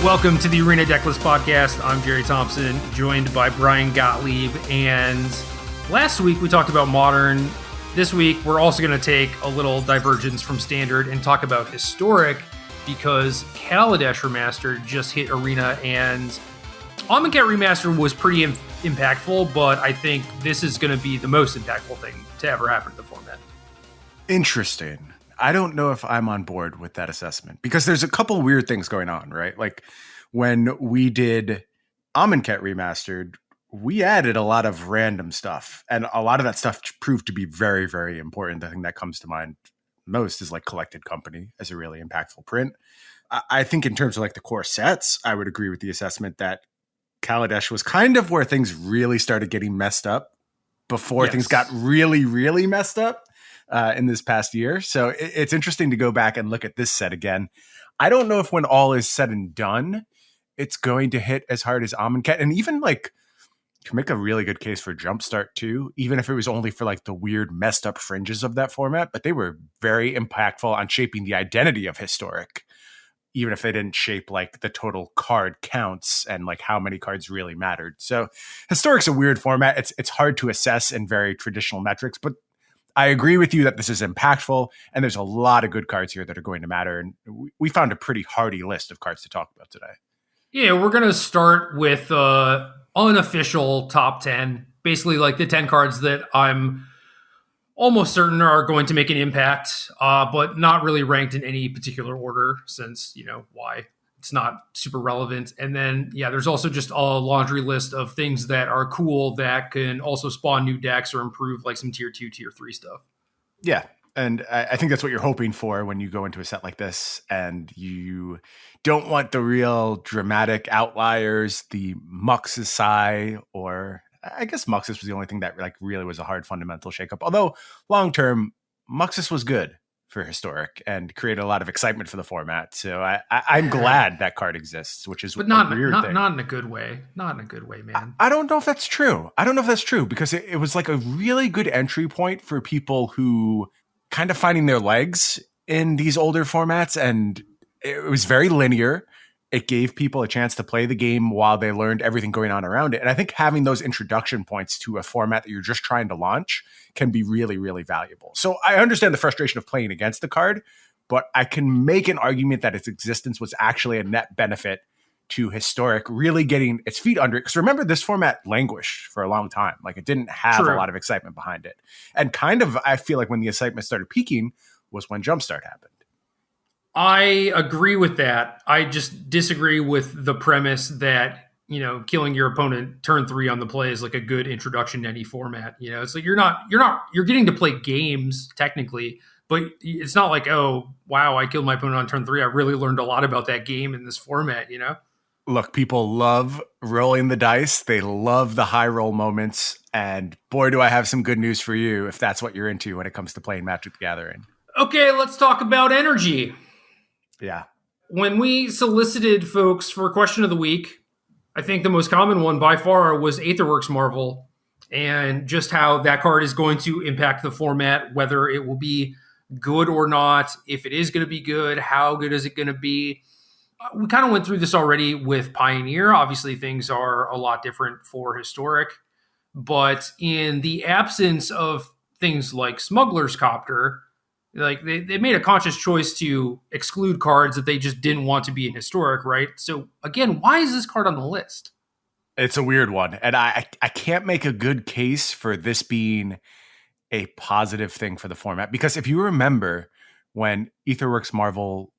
Welcome to the Arena Decklist Podcast. I'm Jerry Thompson, joined by Brian Gottlieb. And last week we talked about Modern. This week we're also going to take a little divergence from Standard and talk about Historic, because Kaladesh Remastered just hit Arena, and Amonkhet Remastered was pretty impactful, but I think this is going to be the most impactful thing to ever happen to the format. Interesting. I don't know if I'm on board with that assessment, because there's a couple weird things going on, right? Like when we did Amonkhet Remastered, we added a lot of random stuff, and a lot of that stuff proved to be very, very important. The thing that comes to mind most is like Collected Company as a really impactful print. I think in terms of like the core sets, I would agree with the assessment that Kaladesh was kind of where things really started getting messed up before things got really, really messed up in this past year. So it's interesting to go back and look at this set again. I don't know if when all is said and done, it's going to hit as hard as Amonkhet, and even like can make a really good case for Jumpstart too, even if it was only for like the weird messed up fringes of that format. But they were very impactful on shaping the identity of Historic, even if they didn't shape like the total card counts and like how many cards really mattered. So Historic's a weird format. It's hard to assess in very traditional metrics, but I agree with you that this is impactful, and there's a lot of good cards here that are going to matter. And we found a pretty hearty list of cards to talk about today. Yeah, we're going to start with unofficial top 10, basically like the 10 cards that I'm almost certain are going to make an impact, but not really ranked in any particular order, since, you know, why? It's not super relevant. And then, yeah, there's also just a laundry list of things that are cool that can also spawn new decks or improve like some tier 2, tier 3 stuff. Yeah. And I think that's what you're hoping for when you go into a set like this, and you don't want the real dramatic outliers, the Muxus, or I guess Muxus was the only thing that like really was a hard fundamental shakeup. Although long term, Muxus was good for Historic and created a lot of excitement for the format. So I'm glad that card exists, which is but not a weird thing. Not in a good way. Not in a good way, man. I don't know if that's true. Because it was like a really good entry point for people who kind of finding their legs in these older formats, and it was very linear. It gave people a chance to play the game while they learned everything going on around it. And I think having those introduction points to a format that you're just trying to launch can be really, really valuable. So I understand the frustration of playing against the card, but I can make an argument that its existence was actually a net benefit to Historic really getting its feet under it. Because remember, this format languished for a long time. Like, it didn't have a lot of excitement behind it. And kind of, I feel like when the excitement started peaking was when Jumpstart happened. I agree with that. I just disagree with the premise that, you know, killing your opponent turn 3 on the play is like a good introduction to any format. You know, it's like you're getting to play games technically, but it's not like, oh, wow, I killed my opponent on turn 3. I really learned a lot about that game in this format, you know? Look, people love rolling the dice. They love the high roll moments. And boy, do I have some good news for you if that's what you're into when it comes to playing Magic the Gathering. Okay, let's talk about energy. Yeah. When we solicited folks for question of the week, I think the most common one by far was Aetherworks Marvel, and just how that card is going to impact the format, whether it will be good or not. If it is going to be good, how good is it going to be? We kind of went through this already with Pioneer. Obviously, things are a lot different for Historic, but in the absence of things like Smuggler's Copter, like they made a conscious choice to exclude cards that they just didn't want to be in Historic, right? So again, why is this card on the list? It's a weird one. And I can't make a good case for this being a positive thing for the format. Because if you remember when Aetherworks Marvel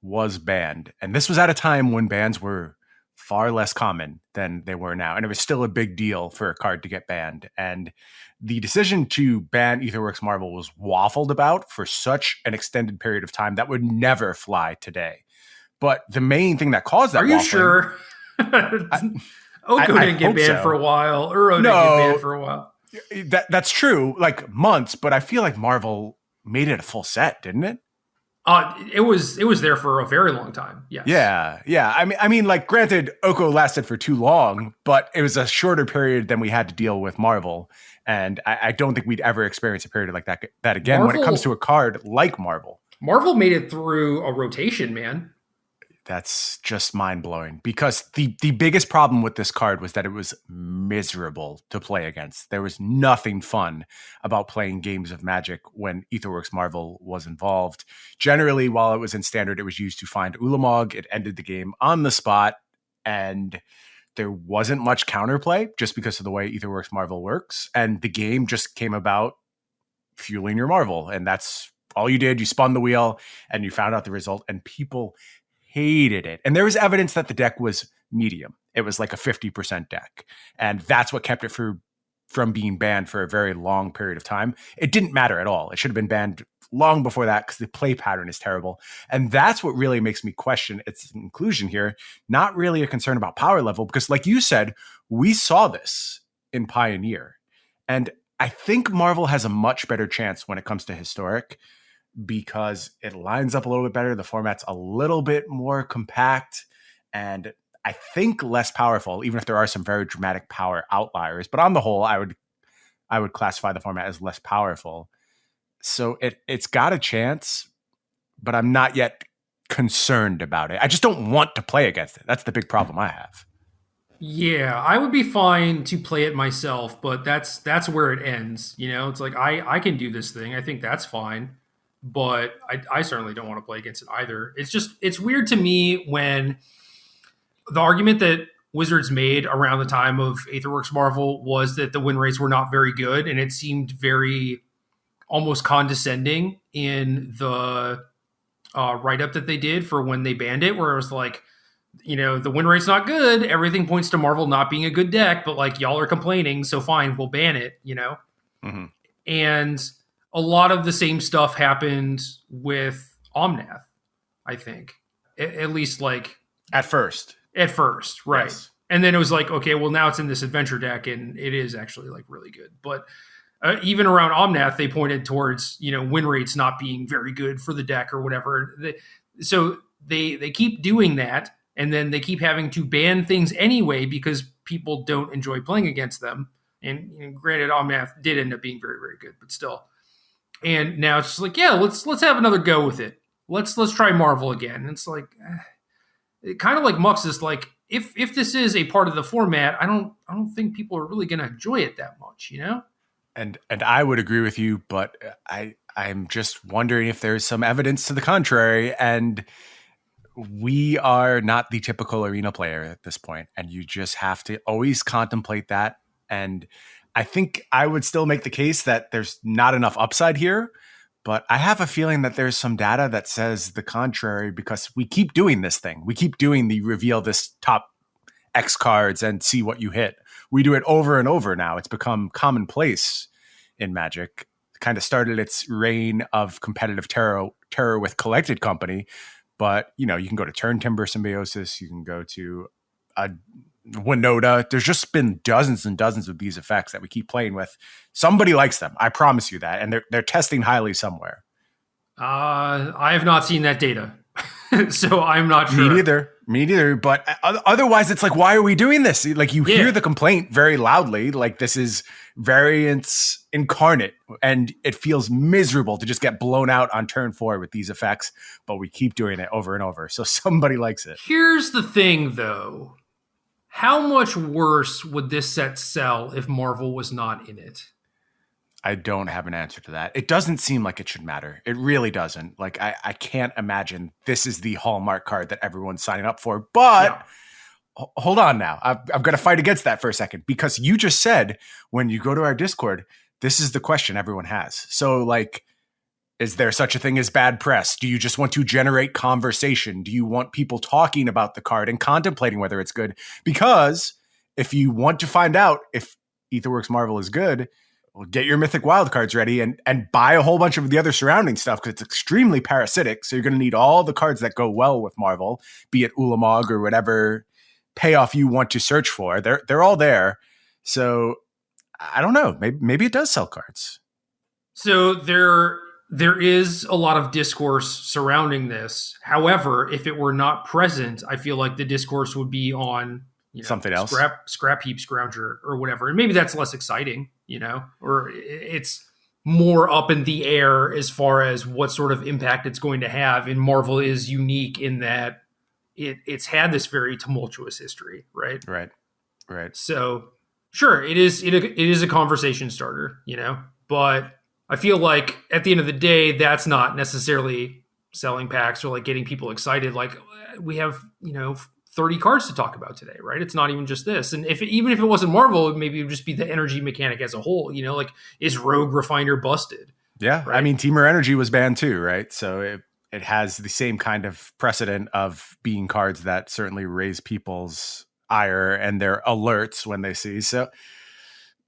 was banned, and this was at a time when bans were far less common than they were now, and it was still a big deal for a card to get banned. And the decision to ban Aetherworks Marvel was waffled about for such an extended period of time that would never fly today. But the main thing that caused that, are you sure? Oko didn't get banned for a while. Uro didn't get banned for a while. That's true, like months. But I feel like Marvel made it a full set, didn't it? It was there for a very long time. Yes. Yeah. I mean, like, granted, Oko lasted for too long, but it was a shorter period than we had to deal with Marvel. And I don't think we'd ever experience a period like that again when it comes to a card like Marvel. Marvel made it through a rotation, man. That's just mind-blowing, because the biggest problem with this card was that it was miserable to play against. There was nothing fun about playing games of Magic when Aetherworks Marvel was involved. Generally, while it was in Standard, it was used to find Ulamog. It ended the game on the spot, and there wasn't much counterplay just because of the way Aetherworks Marvel works. And the game just came about fueling your Marvel, and that's all you did. You spun the wheel, and you found out the result, and people hated it. And there was evidence that the deck was medium. It was like a 50% deck. And that's what kept it from being banned for a very long period of time. It didn't matter at all. It should have been banned long before that because the play pattern is terrible. And that's what really makes me question its inclusion here. Not really a concern about power level, because like you said, we saw this in Pioneer. And I think Marvel has a much better chance when it comes to Historic, because it lines up a little bit better. The format's a little bit more compact and I think less powerful, even if there are some very dramatic power outliers. But on the whole, I would classify the format as less powerful. So it's got a chance, but I'm not yet concerned about it. I just don't want to play against it. That's the big problem I have. Yeah, I would be fine to play it myself, but that's where it ends. You know, it's like I can do this thing. I think that's fine. But I certainly don't want to play against it either. It's weird to me when the argument that Wizards made around the time of Aetherworks Marvel was that the win rates were not very good, and it seemed very almost condescending in the write-up that they did for when they banned it, where it was like, you know, the win rate's not good. Everything points to Marvel not being a good deck, but like y'all are complaining, so fine, we'll ban it, you know? Mm-hmm. And a lot of the same stuff happened with Omnath, I think. At least like... At first, right. Yes. And then it was like, okay, well now it's in this adventure deck and it is actually like really good. But even around Omnath, they pointed towards, you know, win rates not being very good for the deck or whatever. So they keep doing that, and then they keep having to ban things anyway because people don't enjoy playing against them. And, you know, granted, Omnath did end up being very, very good, but still... And now it's just like, yeah, let's have another go with it. Let's try Marvel again. And it's like, it kind of like Mux is like, if this is a part of the format, I don't think people are really going to enjoy it that much, you know? And I would agree with you, but I'm just wondering if there's some evidence to the contrary. And we are not the typical Arena player at this point, and you just have to always contemplate that. And I think I would still make the case that there's not enough upside here, but I have a feeling that there's some data that says the contrary, because we keep doing this thing. We keep doing the reveal this top X cards and see what you hit. We do it over and over now. It's become commonplace in Magic. It kind of started its reign of competitive terror with Collected Company, but you know, you can go to Turn Timber Symbiosis, you can go to Winota. There's just been dozens and dozens of these effects that we keep playing with. Somebody likes them, I promise you that, and they're testing highly somewhere. I have not seen that data, so I'm not sure. Me neither. But otherwise, it's like, why are we doing this? Like, you hear the complaint very loudly, like this is variance incarnate, and it feels miserable to just get blown out on turn 4 with these effects. But we keep doing it over and over, so somebody likes it. Here's the thing, though. How much worse would this set sell if Marvel was not in it? I don't have an answer to that. It doesn't seem like it should matter. It really doesn't. Like, I can't imagine this is the hallmark card that everyone's signing up for. But hold on now. I've got to fight against that for a second, because you just said when you go to our Discord, this is the question everyone has. So, like, is there such a thing as bad press? Do you just want to generate conversation? Do you want people talking about the card and contemplating whether it's good? Because if you want to find out if Aetherworks Marvel is good, well, get your Mythic Wildcards ready and buy a whole bunch of the other surrounding stuff, because it's extremely parasitic. So you're going to need all the cards that go well with Marvel, be it Ulamog or whatever payoff you want to search for. They're all there. So I don't know. Maybe it does sell cards. So there is a lot of discourse surrounding this. However, if it were not present, I feel like the discourse would be on, you know, something else, Scrapheap Scrounger or whatever. And maybe that's less exciting, you know, or it's more up in the air as far as what sort of impact it's going to have. And Marvel is unique in that it's had this very tumultuous history, right? Right. So sure, it is a conversation starter, but I feel like at the end of the day, that's not necessarily selling packs or like getting people excited. Like we have, 30 cards to talk about today, right? It's not even just this. And even if it wasn't Marvel, maybe it would just be the energy mechanic as a whole, like is Rogue Refiner busted? Yeah. Right? I mean, Teamer Energy was banned too, right? So it has the same kind of precedent of being cards that certainly raise people's ire and their alerts when they see. So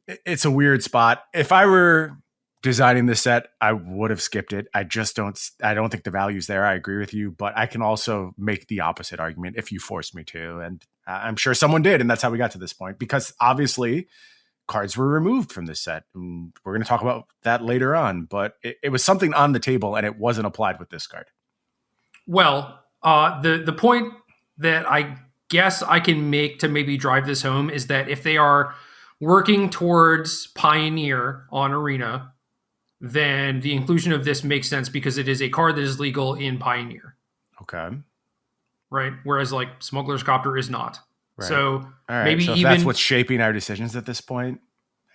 it's a weird spot. If I were designing this set, I would have skipped it. I don't think the value's there. I agree with you, but I can also make the opposite argument if you force me to. And I'm sure someone did. And that's how we got to this point, because obviously cards were removed from this set. And we're going to talk about that later on, but it was something on the table and it wasn't applied with this card. Well, the point that I guess I can make to maybe drive this home is that if they are working towards Pioneer on Arena, then the inclusion of this makes sense because it is a card that is legal in Pioneer. Okay. Right? Whereas like Smuggler's Copter is not. Right. So right. maybe so if even that's what's shaping our decisions at this point.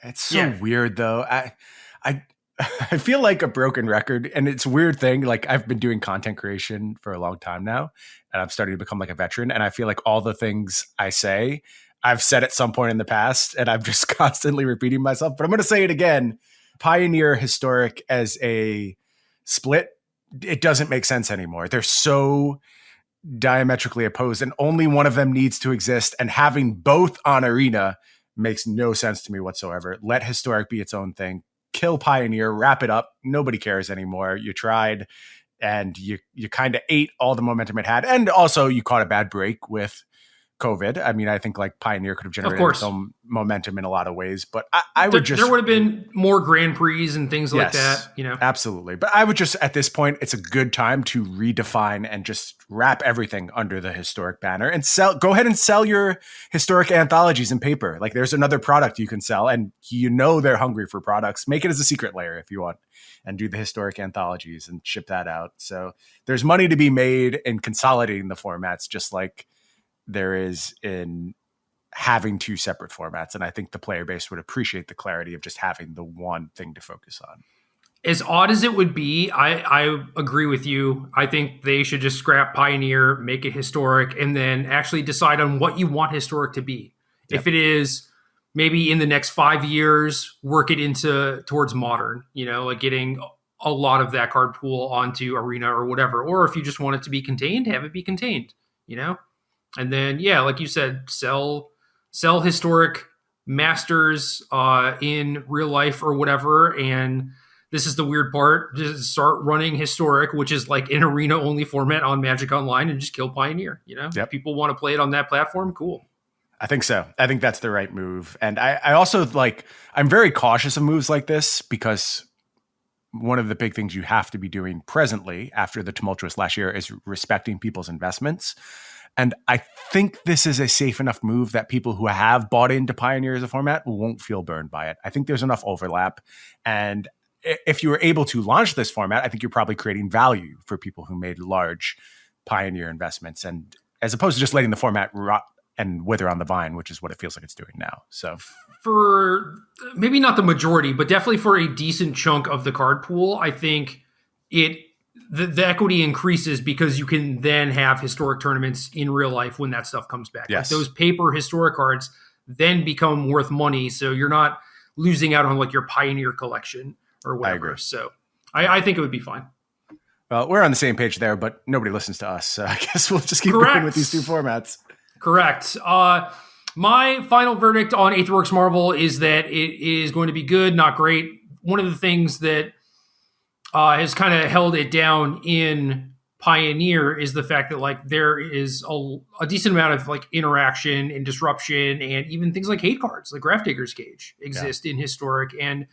It's so weird though. I feel like a broken record, and it's a weird thing. Like I've been doing content creation for a long time now, and I'm starting to become like a veteran. And I feel like all the things I say, I've said at some point in the past, and I'm just constantly repeating myself. But I'm going to say it again. Pioneer Historic as a split, it doesn't make sense anymore. They're so diametrically opposed, and only one of them needs to exist. And having both on Arena makes no sense to me whatsoever. Let Historic be its own thing. Kill Pioneer, wrap it up. Nobody cares anymore. You tried, and you kind of ate all the momentum it had. And also you caught a bad break with COVID. I mean, I think like Pioneer could have generated some momentum in a lot of ways, but I would there would have been more Grand Prix and things like that, Absolutely. But I would just, at this point, it's a good time to redefine and just wrap everything under the Historic banner and go ahead and sell your Historic anthologies in paper. Like there's another product you can sell, and they're hungry for products. Make it as a secret layer if you want, and do the Historic anthologies and ship that out. So there's money to be made in consolidating the formats, just like there is in having two separate formats. And I think the player base would appreciate the clarity of just having the one thing to focus on. As odd as it would be, I agree with you. I think they should just scrap Pioneer, make it Historic, and then actually decide on what you want Historic to be. Yep. If it is maybe in the next 5 years, work it towards Modern, like getting a lot of that card pool onto Arena or whatever. Or if you just want it to be contained, have it be contained, And then, like you said, sell Historic Masters in real life or whatever. And this is the weird part: just start running Historic, which is like an arena-only format on Magic Online, and just kill Pioneer. Yep. If people want to play it on that platform, cool. I think so. I think that's the right move. And I also I'm very cautious of moves like this, because one of the big things you have to be doing presently after the tumultuous last year is respecting people's investments. And I think this is a safe enough move that people who have bought into Pioneer as a format won't feel burned by it. I think there's enough overlap. And if you were able to launch this format, I think you're probably creating value for people who made large Pioneer investments, and as opposed to just letting the format rot and wither on the vine, which is what it feels like it's doing now. So for maybe not the majority, but definitely for a decent chunk of the card pool, I think the equity increases because you can then have Historic tournaments in real life when that stuff comes back. Yes. Like those paper Historic cards then become worth money, so you're not losing out on like your Pioneer collection or whatever. I agree. So I think it would be fine. Well, we're on the same page there, but nobody listens to us, so I guess we'll just keep going with these two formats. Correct. My final verdict on Aetherworks Marvel is that it is going to be good, not great. One of the things that has kind of held it down in Pioneer is the fact that like there is a decent amount of like interaction and disruption, and even things like hate cards, like Grafdigger's Cage, exist in Historic, and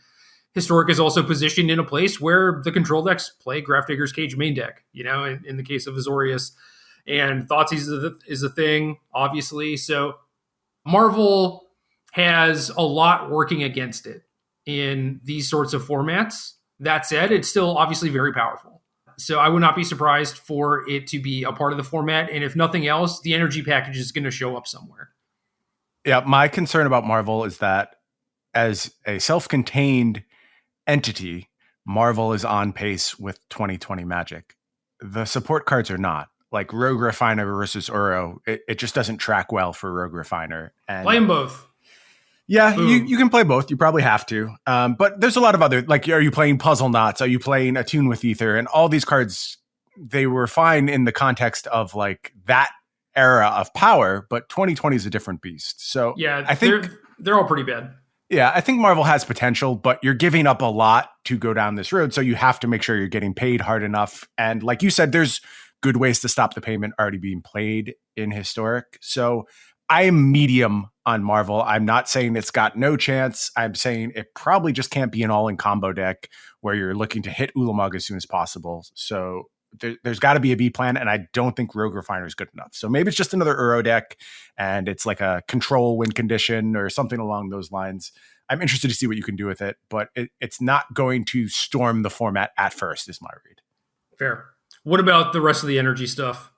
Historic is also positioned in a place where the control decks play Grafdigger's Cage main deck. In the case of Azorius, and Thoughtseize is a thing, obviously. So Marvel has a lot working against it in these sorts of formats. That said, it's still obviously very powerful. So I would not be surprised for it to be a part of the format. And if nothing else, the energy package is going to show up somewhere. Yeah, my concern about Marvel is that as a self-contained entity, Marvel is on pace with 2020 Magic. The support cards are not. Like Rogue Refiner versus Uro, it just doesn't track well for Rogue Refiner. And play them both. Yeah, you can play both. You probably have to. But there's a lot of other, like, are you playing Puzzle Knots? Are you playing Attune with Ether? And all these cards, they were fine in the context of like that era of power, but 2020 is a different beast. So yeah, I think they're all pretty bad. Yeah, I think Marvel has potential, but you're giving up a lot to go down this road. So you have to make sure you're getting paid hard enough. And like you said, there's good ways to stop the payment already being played in Historic. So I am medium on Marvel. I'm not saying it's got no chance. I'm saying it probably just can't be an all-in combo deck where you're looking to hit Ulamog as soon as possible. So there's got to be a B plan, and I don't think Rogue Refiner is good enough. So maybe it's just another Uro deck, and it's like a control win condition or something along those lines. I'm interested to see what you can do with it, but it's not going to storm the format at first, is my read. Fair. What about the rest of the energy stuff?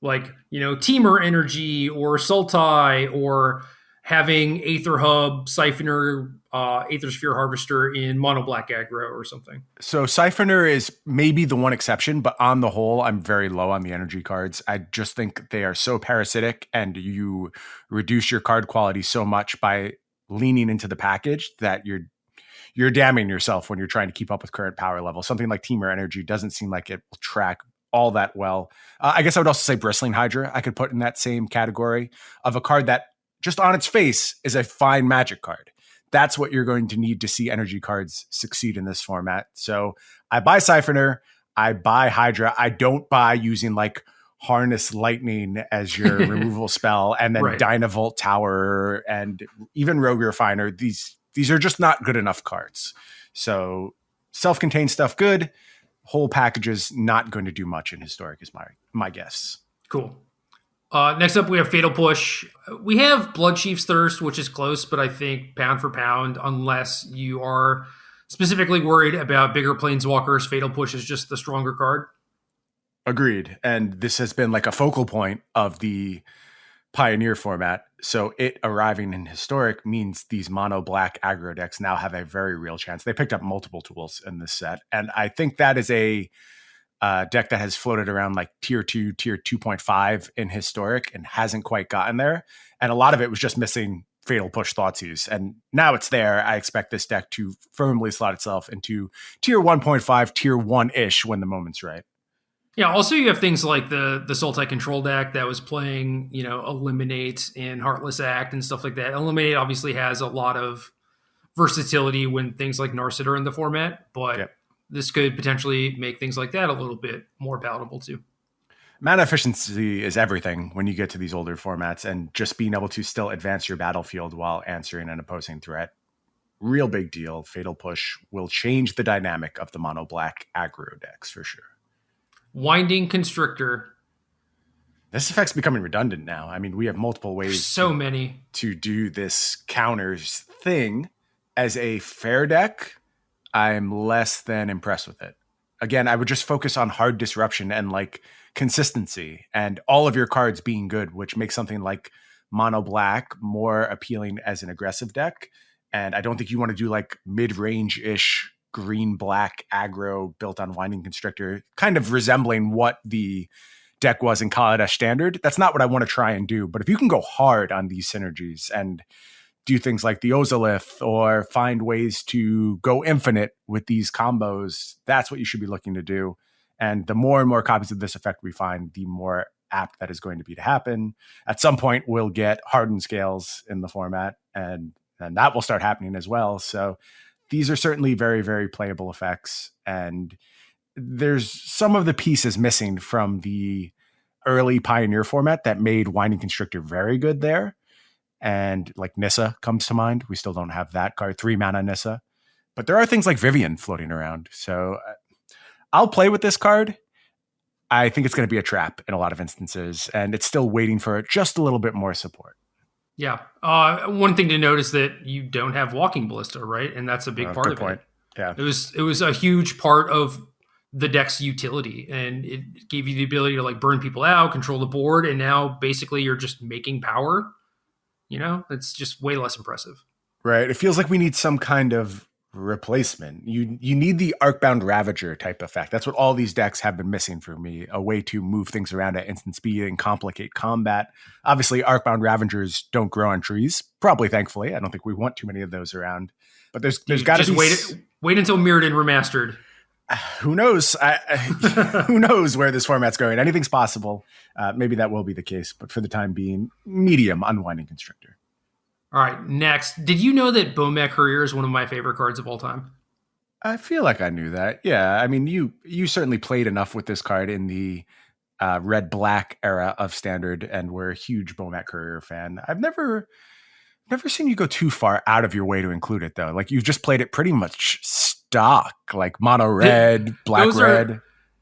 Like, Teamer energy or Sultai or having Aether Hub, Siphoner, Aethersphere Harvester in mono black aggro or something. So Siphoner is maybe the one exception, but on the whole, I'm very low on the energy cards. I just think they are so parasitic, and you reduce your card quality so much by leaning into the package that you're damning yourself when you're trying to keep up with current power level. Something like Teamer Energy doesn't seem like it will track all that well. I guess I would also say Bristling Hydra I could put in that same category of a card that just on its face is a fine Magic card. That's what you're going to need to see energy cards succeed in this format. So I buy Siphoner, I buy Hydra. I don't buy using like Harness Lightning as your removal spell, and then right. Dynavolt Tower, and even Rogue Refiner. These are just not good enough cards. So self-contained stuff, good. Whole packages not going to do much in Historic is my guess. Cool. Next up, we have Fatal Push. We have Bloodchief's Thirst, which is close, but I think pound for pound, unless you are specifically worried about bigger planeswalkers, Fatal Push is just the stronger card. Agreed. And this has been like a focal point of the Pioneer format. So it arriving in Historic means these mono black aggro decks now have a very real chance. They picked up multiple tools in this set. And I think that is a deck that has floated around like tier 2, tier 2.5 in Historic and hasn't quite gotten there. And a lot of it was just missing Fatal Push Thoughtseize. And now it's there. I expect this deck to firmly slot itself into tier 1.5, tier 1-ish when the moment's right. Yeah, also you have things like the Sultai control deck that was playing, Eliminate and Heartless Act and stuff like that. Eliminate obviously has a lot of versatility when things like Narset are in the format, but this could potentially make things like that a little bit more palatable too. Mana efficiency is everything when you get to these older formats, and just being able to still advance your battlefield while answering an opposing threat. Real big deal. Fatal Push will change the dynamic of the mono black aggro decks for sure. Winding Constrictor. This effect's becoming redundant now. I mean, we have multiple ways many to do this counters thing. As a fair deck, I'm less than impressed with it. Again, I would just focus on hard disruption and like consistency and all of your cards being good, which makes something like mono black more appealing as an aggressive deck. And I don't think you want to do like mid-range-ish green-black aggro built on Winding Constrictor, kind of resembling what the deck was in Kaladesh Standard. That's not what I want to try and do. But if you can go hard on these synergies and do things like the Ozolith or find ways to go infinite with these combos, that's what you should be looking to do. And the more and more copies of this effect we find, the more apt that is going to be to happen. At some point, we'll get hardened scales in the format, and that will start happening as well. So these are certainly very, very playable effects. And there's some of the pieces missing from the early Pioneer format that made Winding Constrictor very good there. And like Nissa comes to mind. We still don't have that card, 3 mana Nissa. But there are things like Vivian floating around. So I'll play with this card. I think it's going to be a trap in a lot of instances. And it's still waiting for just a little bit more support. Yeah. One thing to note is that you don't have Walking Ballista, right? And that's a big part of it. Yeah. It was a huge part of the deck's utility, and it gave you the ability to like burn people out, control the board, and now basically you're just making power. It's just way less impressive. Right. It feels like we need some kind of replacement. You need the Arcbound Ravager type effect. That's what all these decks have been missing for me. A way to move things around at instant speed and complicate combat. Obviously, Arcbound Ravagers don't grow on trees. Probably, thankfully. I don't think we want too many of those around. But there's got to be wait until Mirrodin Remastered. Who knows? Who knows where this format's going? Anything's possible. Maybe that will be the case. But for the time being, medium Unwinding Constrictor. All right, next. Did you know that Bomat Courier is one of my favorite cards of all time? I feel like I knew that. Yeah, I mean, you certainly played enough with this card in the red-black era of Standard, and were a huge Bomat Courier fan. I've never seen you go too far out of your way to include it, though. Like, you've just played it pretty much stock, like mono red, black red.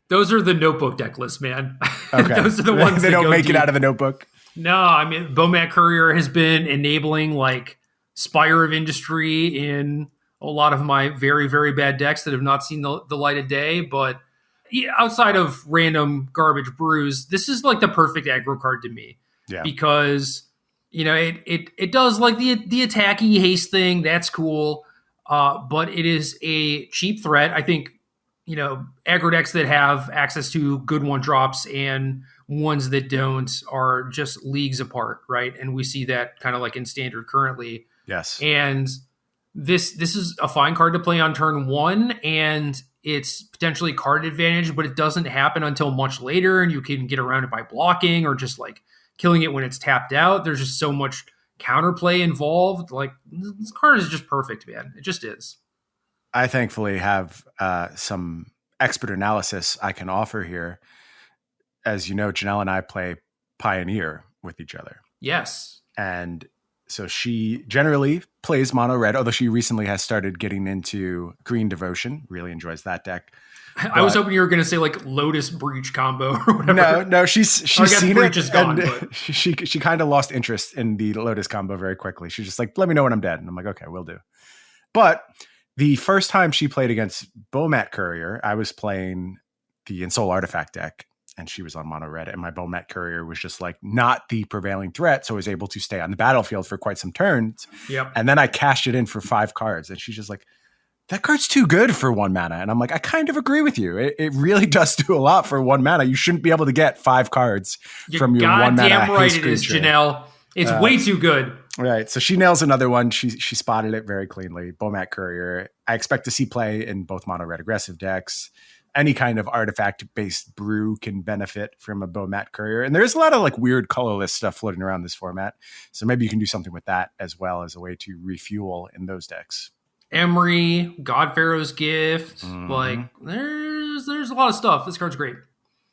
Those are the notebook deck lists, man. Okay. Those are the ones they don't make deep. It out of the notebook. No, I mean, Bomat Courier has been enabling like Spire of Industry in a lot of my very, very bad decks that have not seen the light of day. But outside of random garbage brews, this is like the perfect aggro card to me. Yeah. Because, it does like the attacky haste thing. That's cool. But it is a cheap threat. I think, aggro decks that have access to good one drops and ones that don't are just leagues apart, right? And we see that kind of like in Standard currently. Yes. And this is a fine card to play on turn one, and it's potentially card advantage, but it doesn't happen until much later, and you can get around it by blocking or just like killing it when it's tapped out. There's just so much counterplay involved. Like, this card is just perfect, man. It just is. I thankfully have some expert analysis I can offer here. As you know, Janelle and I play Pioneer with each other. Yes. And so she generally plays mono red, although she recently has started getting into Green Devotion. Really enjoys that deck. I was hoping you were going to say like Lotus Breach combo or whatever. No, she's seen Breach it. Is gone, and but. She kind of lost interest in the Lotus combo very quickly. She's just like, let me know when I'm dead. And I'm like, okay, we'll do. But the first time she played against Bomat Courier, I was playing the Ensoul Artifact deck, and she was on mono red, and my Bomat Courier was just like not the prevailing threat, so I was able to stay on the battlefield for quite some turns. Yep. And then I cashed it in for 5 cards, and she's just like, that card's too good for 1 mana. And I'm like, I kind of agree with you. It really does do a lot for 1 mana. You shouldn't be able to get 5 cards from your 1 mana. Goddamn right haste it is, creature. Janelle. It's way too good. Right. So she nails another one. She spotted it very cleanly. Bomat Courier. I expect to see play in both mono red aggressive decks. Any kind of artifact-based brew can benefit from a Bomat Courier. And there's a lot of like weird colorless stuff floating around this format. So maybe you can do something with that as well as a way to refuel in those decks. Emery, God Pharaoh's Gift. Like, there's a lot of stuff. This card's great.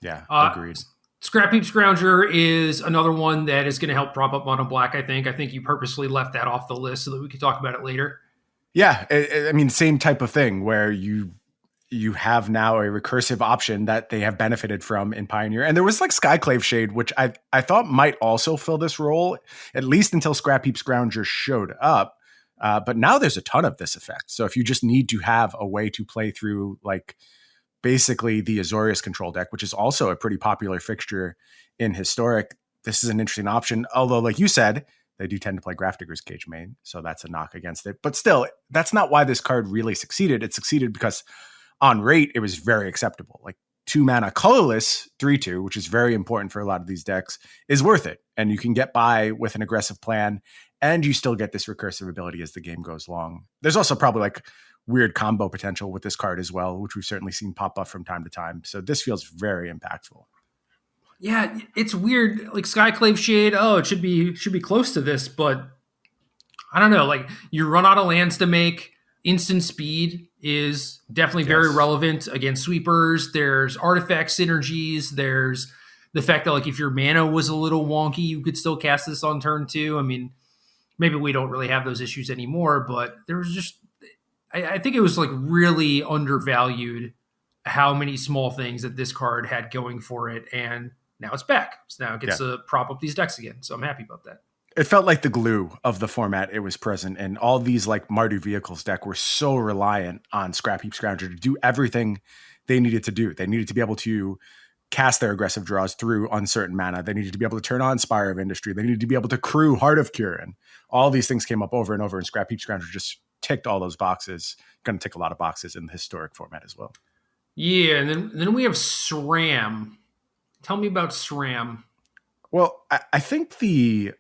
Yeah, agreed. Scrapheap Scrounger is another one that is going to help prop up mono black, I think. I think you purposely left that off the list so that we could talk about it later. Yeah, I mean, same type of thing where you have now a recursive option that they have benefited from in Pioneer. And there was like Skyclave Shade, which I thought might also fill this role, at least until Scrapheap Scrounger showed up. But now there's a ton of this effect. So if you just need to have a way to play through like basically the Azorius control deck, which is also a pretty popular fixture in Historic, this is an interesting option. Although, like you said, they do tend to play Grafdigger's Cage main, so that's a knock against it. But still, that's not why this card really succeeded. It succeeded because on rate, it was very acceptable. Like 2 mana colorless 3/2, which is very important for a lot of these decks, is worth it. And you can get by with an aggressive plan, and you still get this recursive ability as the game goes along. There's also probably like weird combo potential with this card as well, which we've certainly seen pop up from time to time. So this feels very impactful. Yeah, it's weird. Like Skyclave Shade, it should be close to this, but I don't know. Like, you run out of lands to make. Instant speed is definitely very relevant against sweepers. There's artifact synergies. There's the fact that like if your mana was a little wonky, you could still cast this on turn 2. I mean, maybe we don't really have those issues anymore, but there was just I think it was like really undervalued how many small things that this card had going for it, and now it's back. So now it gets to prop up these decks again. So I'm happy about that. It felt like the glue of the format. It was present, and all these like Mardu Vehicles deck were so reliant on Scrapheap Scrounger to do everything they needed to do. They needed to be able to cast their aggressive draws through uncertain mana. They needed to be able to turn on Spire of Industry. They needed to be able to crew Heart of Kiran. All these things came up over and over, and Scrapheap Scrounger just ticked all those boxes. Going to tick a lot of boxes in the historic format as well. Yeah, and then we have Sram. Tell me about Sram. Well, I think the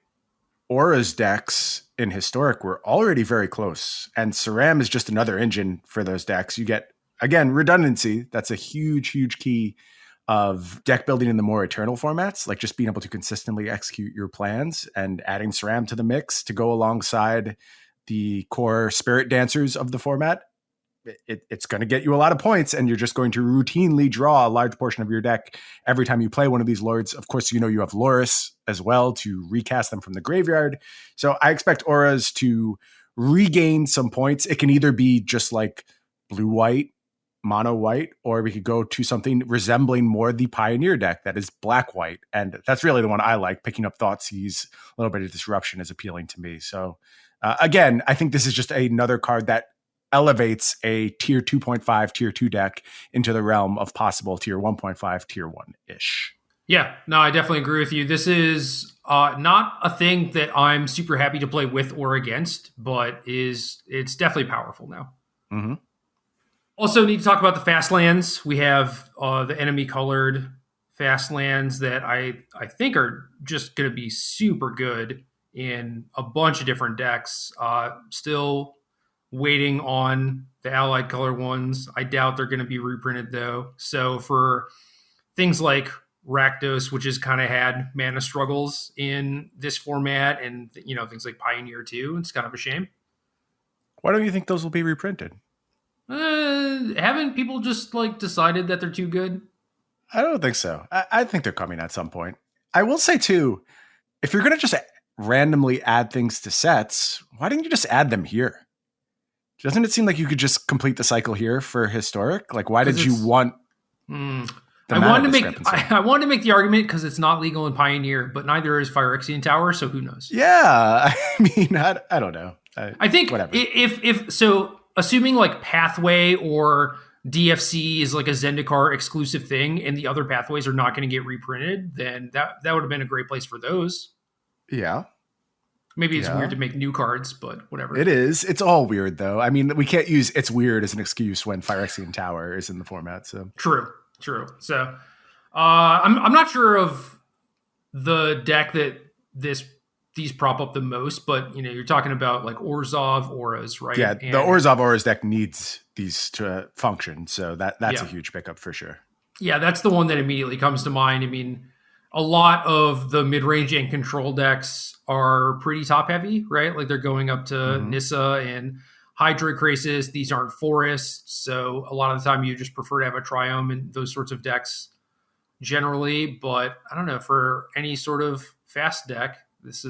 Auras decks in historic were already very close, and Sram is just another engine for those decks. You get, again, redundancy. That's a huge, huge key of deck building in the more eternal formats, like just being able to consistently execute your plans, and adding Sram to the mix to go alongside the core spirit dancers of the format. It's going to get you a lot of points, and you're just going to routinely draw a large portion of your deck every time you play one of these lords. Of course, you have Loris as well to recast them from the graveyard. So I expect Auras to regain some points. It can either be just like blue-white, mono-white, or we could go to something resembling more the Pioneer deck that is black-white. And that's really the one I like. Picking up Thoughtseize, a little bit of disruption is appealing to me. So again, I think this is just another card that elevates a tier 2.5, tier 2 deck into the realm of possible tier 1.5, tier 1-ish. Yeah, no, I definitely agree with you. This is not a thing that I'm super happy to play with or against, but it's definitely powerful now. Mm-hmm. Also need to talk about the fast lands. We have the enemy colored fast lands that I think are just going to be super good in a bunch of different decks. Still waiting on the allied color ones. I doubt they're going to be reprinted though. So for things like Rakdos, which has kind of had mana struggles in this format, and things like Pioneer too, it's kind of a shame. Why don't you think those will be reprinted? Haven't people just decided that they're too good? I don't think so. I think they're coming at some point. I will say too, if you're going to just randomly add things to sets, why didn't you just add them here? Doesn't it seem like you could just complete the cycle here for historic? Like, why did you want? I wanted to make the argument because it's not legal in Pioneer, but neither is Phyrexian Tower, so who knows? Yeah, I mean, I don't know. I think whatever. If so, assuming Pathway or DFC is like a Zendikar exclusive thing, and the other pathways are not going to get reprinted, then that would have been a great place for those. Yeah. Maybe it's weird to make new cards, but whatever. It is. It's all weird, though. I mean, we can't use "it's weird" as an excuse when Phyrexian Tower is in the format. So true. So I'm not sure of the deck that these prop up the most, but you're talking about like Orzhov Auras, right? Yeah, the Orzhov Auras deck needs these to function, so that's a huge pickup for sure. Yeah, that's the one that immediately comes to mind. I mean, a lot of the mid-range and control decks are pretty top-heavy, right? Like they're going up to Nissa and Hydra Krasis. These aren't forests, so a lot of the time you just prefer to have a Triome in those sorts of decks generally. But I don't know, for any sort of fast deck, these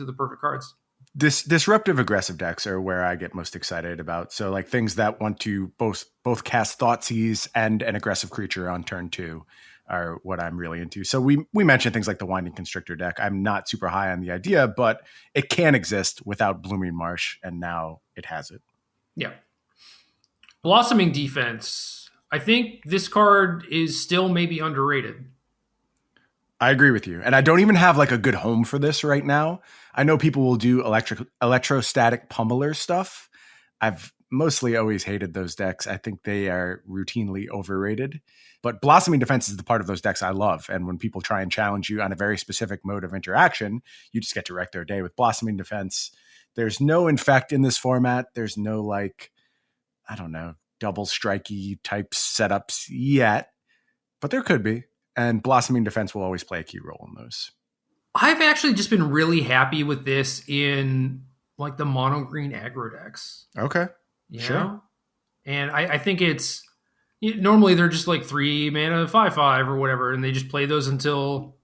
are the perfect cards. Disruptive aggressive decks are where I get most excited about. So like things that want to both cast Thoughtseize and an aggressive creature on turn 2 are what I'm really into. So we mentioned things like the Winding Constrictor deck. I'm not super high on the idea, but it can exist without Blooming Marsh, and now it has it. Yeah. Blossoming Defense. I think this card is still maybe underrated. I agree with you. And I don't even have like a good home for this right now. I know people will do electrostatic pummeler stuff. I've mostly always hated those decks. I think they are routinely overrated. But Blossoming Defense is the part of those decks I love. And when people try and challenge you on a very specific mode of interaction, you just get to wreck their day with Blossoming Defense. There's no Infect in this format. There's no double strikey type setups yet. But there could be. And Blossoming Defense will always play a key role in those. I've actually just been really happy with this in the mono green aggro decks. Okay. Sure. And I think it's normally they're just 3 mana 5/5 or whatever, and they just play those until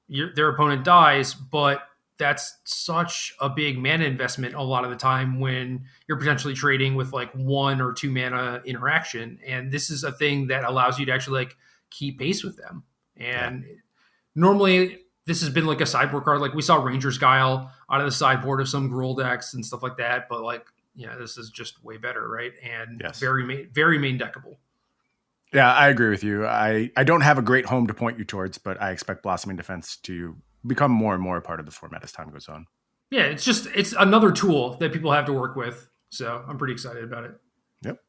their opponent dies. But that's such a big mana investment a lot of the time when you're potentially trading with 1 or 2 mana interaction. And this is a thing that allows you to actually keep pace with them. And normally this has been a sideboard card. We saw Ranger's Guile out of the sideboard of some Gruul decks and stuff like that. But this is just way better, right? And very main deckable. Yeah, I agree with you. I don't have a great home to point you towards, but I expect Blossoming Defense to become more and more a part of the format as time goes on. Yeah, it's another tool that people have to work with. So I'm pretty excited about it. Yep.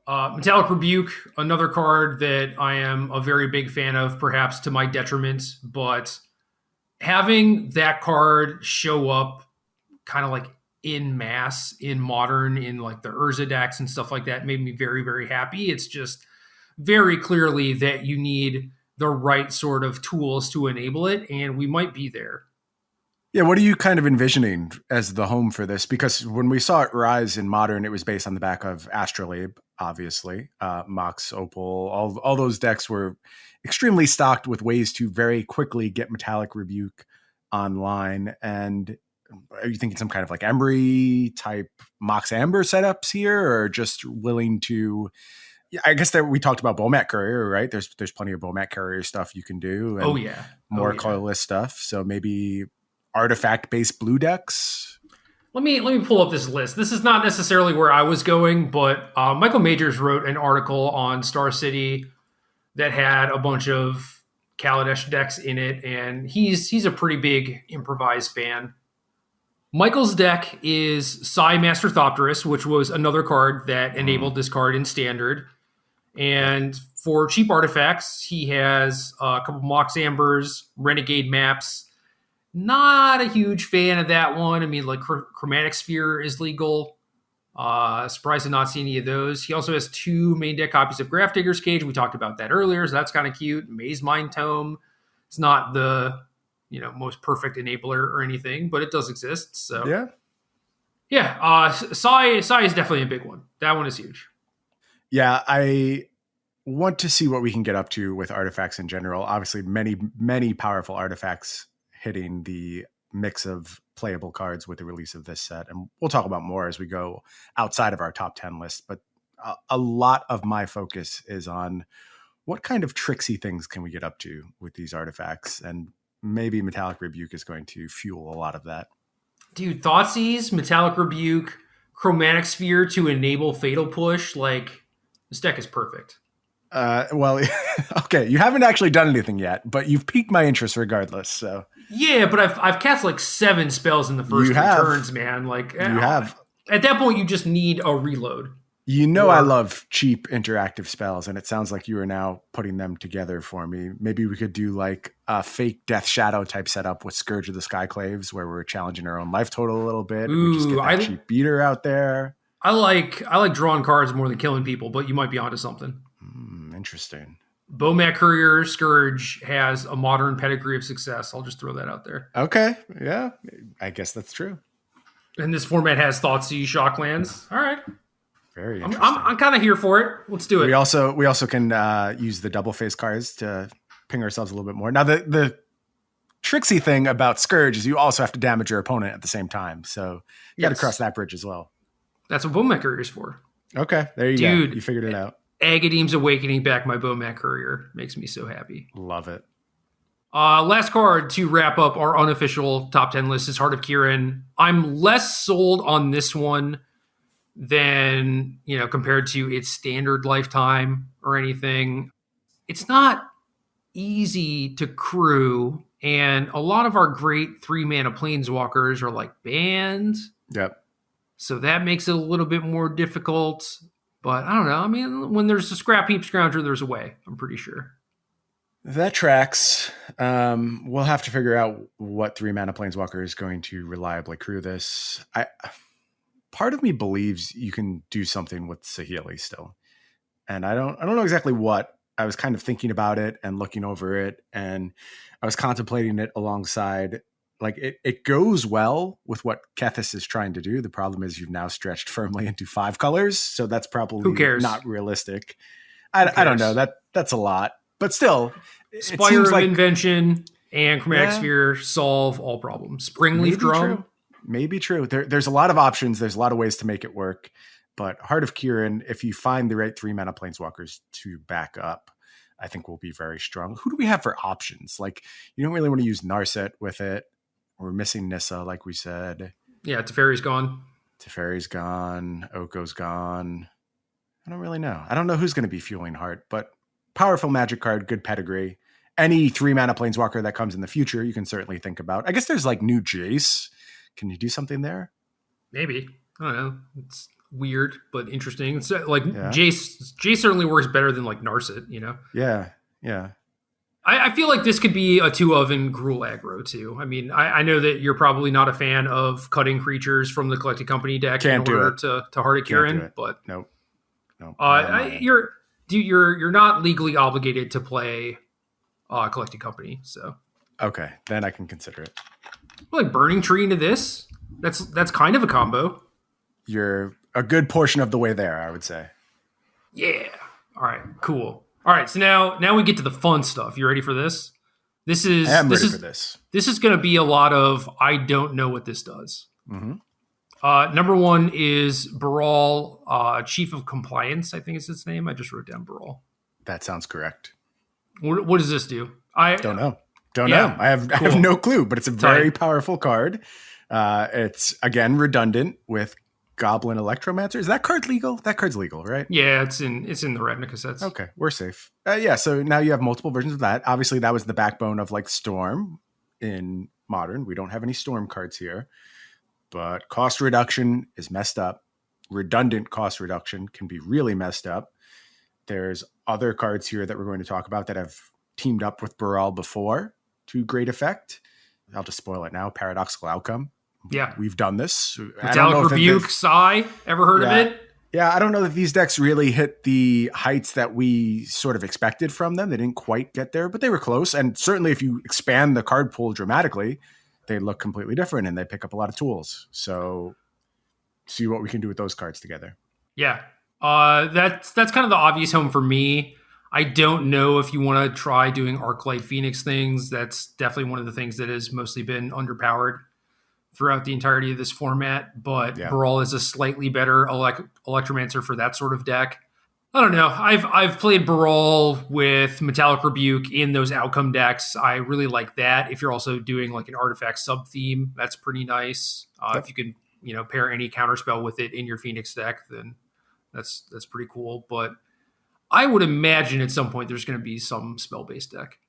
Metallic Rebuke, another card that I am a very big fan of, perhaps to my detriment, but having that card show up kind of like in mass in modern, in like the Urza decks and stuff like that, made me very, very happy. It's just very clearly that you need the right sort of tools to enable it, and we might be there. Yeah, what are you kind of envisioning as the home for this? Because when we saw it rise in Modern, it was based on the back of Astrolabe, obviously. Mox, Opal, all those decks were extremely stocked with ways to very quickly get Metallic Rebuke online. And are you thinking some kind of like Embry type Mox Amber setups here, or just willing to... Yeah, I guess that we talked about Bomat Courier, right? There's plenty of Bomat Courier stuff you can do. And more colorless stuff. So maybe artifact-based blue decks. Let me pull up this list. This is not necessarily where I was going, but Michael Majors wrote an article on Star City that had a bunch of Kaladesh decks in it, and he's a pretty big improvised fan. Michael's deck is Psy Master Thopterus, which was another card that enabled this card in Standard. And for cheap artifacts, he has a couple Mox Ambers, Renegade Maps. Not a huge fan of that one. I mean, like Chromatic Sphere is legal. Surprised to not see any of those. He also has 2 main deck copies of Grafdigger's Cage. We talked about that earlier, so that's kind of cute. Maze Mind Tome. It's not the most perfect enabler or anything, but it does exist. So yeah. Psy is definitely a big one. That one is huge. Yeah, I want to see what we can get up to with artifacts in general. Obviously, many powerful artifacts hitting the mix of playable cards with the release of this set. And we'll talk about more as we go outside of our top 10 list. But a lot of my focus is on what kind of tricksy things can we get up to with these artifacts. And maybe Metallic Rebuke is going to fuel a lot of that. Dude, Thoughtseize, Metallic Rebuke, Chromatic Sphere to enable Fatal Push. Like, this deck is perfect. Well, okay, you haven't actually done anything yet, but you've piqued my interest regardless. So yeah, but I've cast like 7 spells in the first 2 turns, man. Like you have. At that point, you just need a reload. I love cheap interactive spells, and it sounds like you are now putting them together for me. Maybe we could do like a fake Death Shadow type setup with Scourge of the Skyclaves, where we're challenging our own life total a little bit. Ooh, we just get that cheap beater out there. I like drawing cards more than killing people, but you might be onto something. Interesting. Bomat Courier Scourge has a modern pedigree of success. I'll just throw that out there. Okay. Yeah. I guess that's true. And this format has Thoughtseize Shocklands. All right. Very interesting. I'm kind of here for it. Let's do it. We also can use the double face cards to ping ourselves a little bit more. Now, the tricksy thing about Scourge is you also have to damage your opponent at the same time. So you got to cross that bridge as well. That's what Bomat Courier is for. Okay. There you go. You figured it out. Agadeem's Awakening back my Bomat Courier. Makes me so happy. Love it. Last card to wrap up our unofficial top 10 list is Heart of Kiran. I'm less sold on this one than, compared to its standard lifetime or anything. It's not easy to crew, and a lot of our great 3-mana planeswalkers are like banned. Yep. So that makes it a little bit more difficult. But I don't know. I mean, when there's a Scrapheap Scrounger, there's a way, I'm pretty sure. That tracks. We'll have to figure out what 3-mana planeswalker is going to reliably crew this. Part of me believes you can do something with Saheeli still. And I don't know exactly what. I was kind of thinking about it and looking over it, and I was contemplating it alongside. Like it goes well with what Kethis is trying to do. The problem is you've now stretched firmly into 5 colors, so that's probably not realistic. I don't know. That's a lot, but still, Whir of Invention and Chromatic Sphere solve all problems. Springleaf Drum, maybe true. There's a lot of options. There's a lot of ways to make it work. But Heart of Kiran, if you find the right 3-mana planeswalkers to back up, I think will be very strong. Who do we have for options? Like you don't really want to use Narset with it. We're missing Nissa, like we said. Yeah, Teferi's gone. Oko's gone. I don't really know. I don't know who's going to be Fueling Heart, but powerful Magic card, good pedigree. Any 3-mana Planeswalker that comes in the future, you can certainly think about. I guess there's like new Jace. Can you do something there? Maybe. I don't know. It's weird, but interesting. It's like Yeah. Jace certainly works better than like Narset, you know? Yeah. I feel like this could be a 2 of in Gruul aggro too. I mean, I know that you're probably not a fan of cutting creatures from the Collected Company deck Can't in do order it. to Heart of Can't do Kiran, it. but Nope. you're not legally obligated to play Collected Company, so Okay, then I can consider it. like Burning Tree into this. That's kind of a combo. You're a good portion of the way there, I would say. Yeah. All right. Cool. All right. So now we get to the fun stuff. You ready for this? I am ready for this. This is going to be a lot of I don't know what this does. Mm-hmm. Number one is Baral, Chief of Compliance. I think is its name. I just wrote down Baral. That sounds correct. What does this do? I don't know. I have no clue, but it's a very powerful card. It's again redundant with Goblin Electromancer. Is that card legal? That card's legal, right? Yeah, it's in the Ravnica sets. Okay, we're safe. Yeah, so now you have multiple versions of that. Obviously, that was the backbone of like Storm in Modern. We don't have any Storm cards here, but cost reduction is messed up. Redundant cost reduction can be really messed up. There's other cards here that we're going to talk about that have teamed up with Baral before to great effect. I'll just spoil it now. Paradoxical Outcome. Yeah. We've done this. Metallic Rebuke, Psy. Ever heard of it? Yeah, I don't know that these decks really hit the heights that we sort of expected from them. They didn't quite get there, but they were close. And certainly if you expand the card pool dramatically, they look completely different and they pick up a lot of tools. So see what we can do with those cards together. Yeah. That's kind of the obvious home for me. I don't know if you want to try doing Arclight Phoenix things. That's definitely one of the things that has mostly been underpowered throughout the entirety of this format, but Baral is a slightly better Electromancer for that sort of deck. I don't know. I've played Baral with Metallic Rebuke in those outcome decks. I really like that. If you're also doing like an artifact sub theme, that's pretty nice. If you can, pair any counterspell with it in your Phoenix deck, then that's pretty cool. But I would imagine at some point there's going to be some spell-based deck.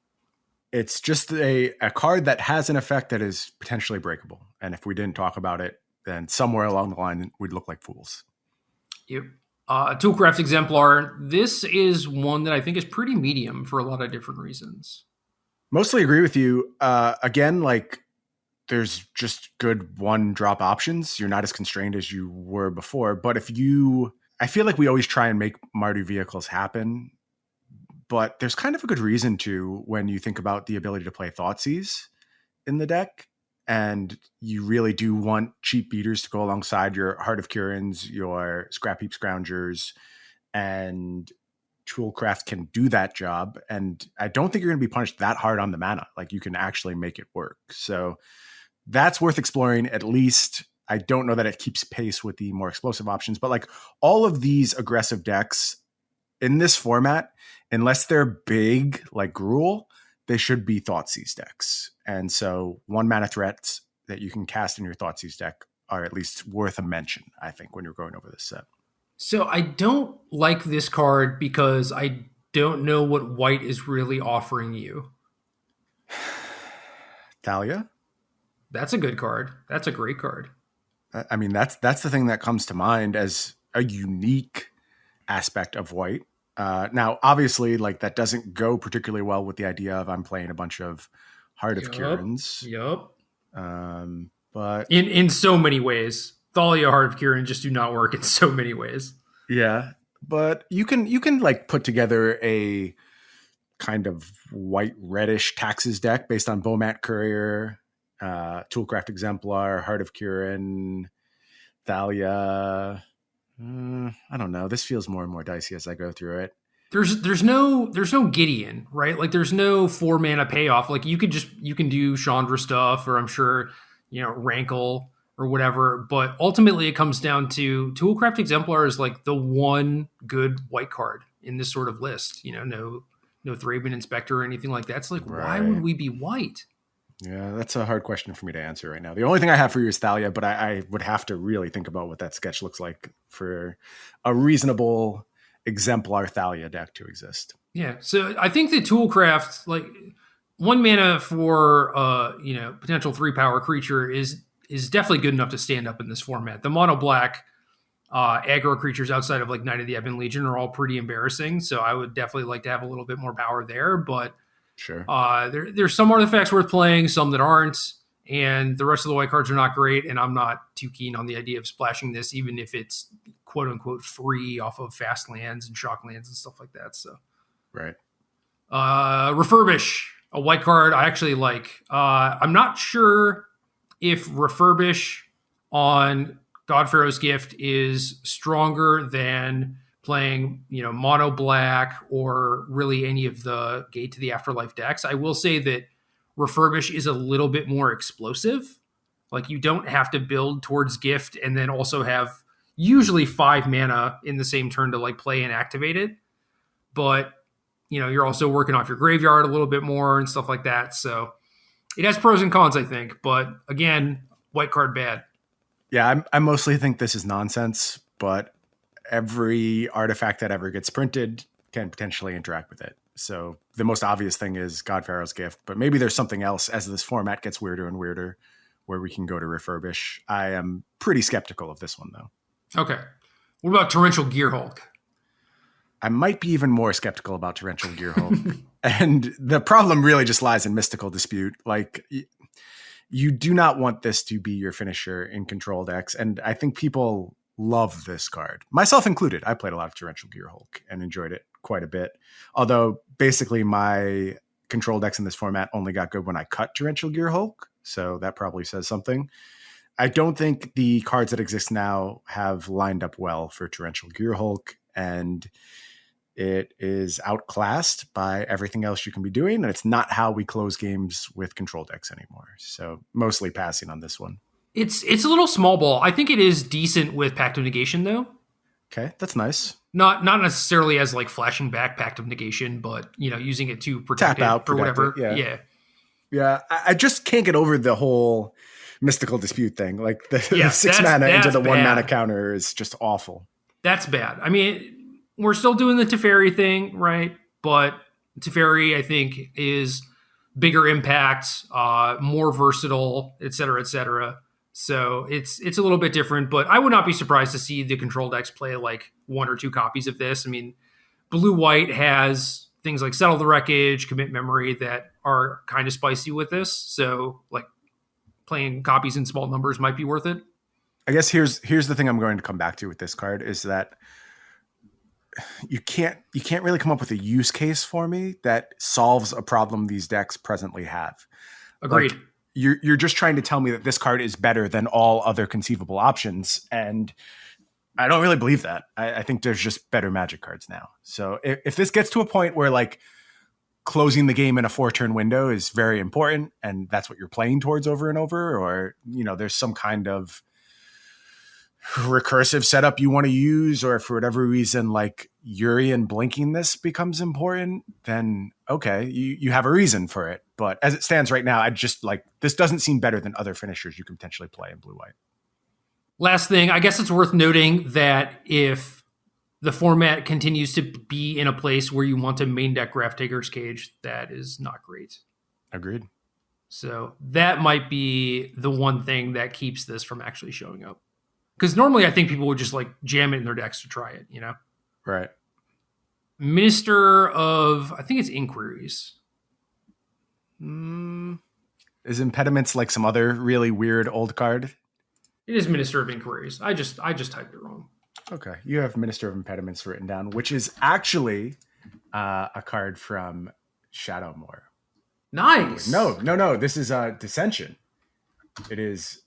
It's just a card that has an effect that is potentially breakable. And if we didn't talk about it, then somewhere along the line, we'd look like fools. Yep. Toolcraft Exemplar. This is one that I think is pretty medium for a lot of different reasons. Mostly agree with you. Again, like there's just good one-drop options. You're not as constrained as you were before. But I feel like we always try and make Mardu vehicles happen. But there's kind of a good reason to when you think about the ability to play Thoughtseize in the deck. And you really do want cheap beaters to go alongside your Heart of Kirans, your Scrapheap Scroungers, and Toolcraft can do that job. And I don't think you're going to be punished that hard on the mana. Like you can actually make it work. So that's worth exploring at least. I don't know that it keeps pace with the more explosive options, but like all of these aggressive decks in this format, unless they're big like Gruul, they should be Thoughtseize decks. And so 1-mana threats that you can cast in your Thoughtseize deck are at least worth a mention, I think, when you're going over this set. So I don't like this card because I don't know what white is really offering you. Thalia? That's a good card. That's a great card. I mean, that's the thing that comes to mind as a unique aspect of white. Now, obviously, like that doesn't go particularly well with the idea of I'm playing a bunch of Heart of Kirans. Yep. But in so many ways, Thalia, Heart of Kiran just do not work in so many ways. Yeah, but you can like put together a kind of white reddish taxes deck based on Bomat Courier, Toolcraft Exemplar, Heart of Kiran, Thalia. I don't know. This feels more and more dicey as I go through it. There's no Gideon, right? Like there's no 4-mana payoff. Like you can do Chandra stuff, or I'm sure, Rankle or whatever. But ultimately it comes down to Toolcraft Exemplar is like the one good white card in this sort of list. No Thraben Inspector or anything like that. It's like, Why would we be white? Yeah, that's a hard question for me to answer right now. The only thing I have for you is Thalia, but I would have to really think about what that sketch looks like for a reasonable Exemplar Thalia deck to exist. Yeah, so I think the Toolcraft, like 1 mana for potential 3-power creature is definitely good enough to stand up in this format. The mono black aggro creatures outside of like Knight of the Ebon Legion are all pretty embarrassing, so I would definitely like to have a little bit more power there. But Sure. There's some artifacts worth playing, some that aren't, and the rest of the white cards are not great. And I'm not too keen on the idea of splashing this, even if it's quote unquote free off of fast lands and shock lands and stuff like that. So, right. Refurbish, a white card I actually like. I'm not sure if Refurbish on Godpharaoh's Gift is stronger than playing, mono black or really any of the Gate to the Afterlife decks. I will say that Refurbish is a little bit more explosive. Like, you don't have to build towards Gift and then also have usually 5 mana in the same turn to like play and activate it. But, you're also working off your graveyard a little bit more and stuff like that. So it has pros and cons, I think. But again, white card bad. Yeah, I mostly think this is nonsense, but every artifact that ever gets printed can potentially interact with it. So the most obvious thing is Godpharaoh's Gift, but maybe there's something else as this format gets weirder and weirder where we can go to Refurbish. I am pretty skeptical of this one, though. Okay. What about Torrential Gearhulk? I might be even more skeptical about Torrential Gearhulk. And the problem really just lies in Mystical Dispute. Like, you do not want this to be your finisher in control decks. And I think people love this card, myself included. I played a lot of Torrential Gearhulk and enjoyed it quite a bit. Although basically my control decks in this format only got good when I cut Torrential Gearhulk. So that probably says something. I don't think the cards that exist now have lined up well for Torrential Gearhulk, and it is outclassed by everything else you can be doing. And it's not how we close games with control decks anymore. So mostly passing on this one. It's a little small ball. I think it is decent with Pact of Negation, though. Okay, that's nice. Not necessarily as like flashing back Pact of Negation, but using it to protect Tap out or whatever. It, yeah. I just can't get over the whole Mystical Dispute thing. Like the 6 mana into the 1 mana counter is just awful. That's bad. I mean, we're still doing the Teferi thing, right? But Teferi, I think, is bigger impact, more versatile, et cetera, et cetera. So it's a little bit different, but I would not be surprised to see the control decks play like 1 or 2 copies of this. I mean, blue-white has things like Settle the Wreckage, Commit Memory that are kind of spicy with this. So like playing copies in small numbers might be worth it. I guess here's the thing I'm going to come back to with this card is that you can't really come up with a use case for me that solves a problem these decks presently have. Agreed. Like, you're just trying to tell me that this card is better than all other conceivable options, and I don't really believe that. I think there's just better Magic cards now. So if this gets to a point where like closing the game in a 4-turn window is very important, and that's what you're playing towards over and over, or there's some kind of recursive setup you want to use, or for whatever reason like Urian blinking this becomes important, then okay, you have a reason for it. But as it stands right now, I just like, this doesn't seem better than other finishers you can potentially play in blue-white. Last thing, I guess it's worth noting that if the format continues to be in a place where you want to main deck Graph Taker's Cage, that is not great. Agreed. So that might be the one thing that keeps this from actually showing up. Because normally I think people would just like jam it in their decks to try it, Right. Minister of, I think it's Inquiries. Is Impediments like some other really weird old card? It is Minister of Inquiries. I just typed it wrong. Okay. You have Minister of Impediments written down, which is actually a card from Shadowmoor. Nice. No. This is Dissension. It is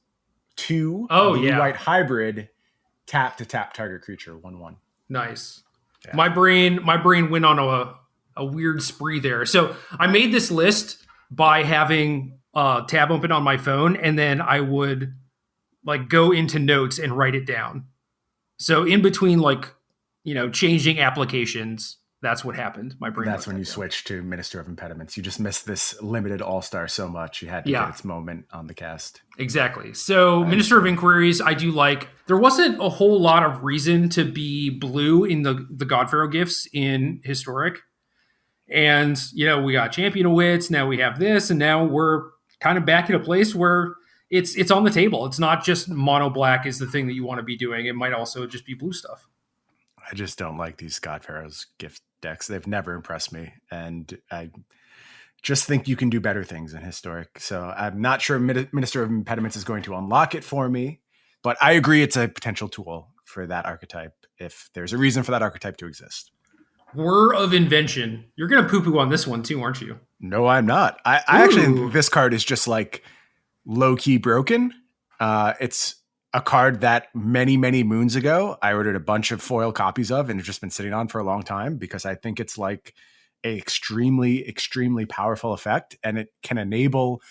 2 white hybrid, tap to tap target creature, 1/1. Nice. Yeah. My brain went on a weird spree there. So I made this list by having tab open on my phone, and then I would like go into notes and write it down. So in between, like, changing applications, That's what happened. My brain. That's when you switched to Minister of Impediments. You just missed this limited All-Star so much. You had to get its moment on the cast. Exactly. So Minister of Inquiries, I do like. There wasn't a whole lot of reason to be blue in the God Pharaoh gifts in Historic. And, we got Champion of Wits. Now we have this. And now we're kind of back in a place where it's on the table. It's not just mono black is the thing that you want to be doing. It might also just be blue stuff. I just don't like these God Pharaoh's gift decks. They've never impressed me. And I just think you can do better things in Historic. So I'm not sure Minister of Impediments is going to unlock it for me. But I agree it's a potential tool for that archetype if there's a reason for that archetype to exist. Whir of Invention. You're going to poo-poo on this one too, aren't you? No, I'm not. I actually think this card is just like low-key broken. It's a card that many, many moons ago, I ordered a bunch of foil copies of and it's just been sitting on for a long time because I think it's like a extremely, extremely powerful effect and it can enable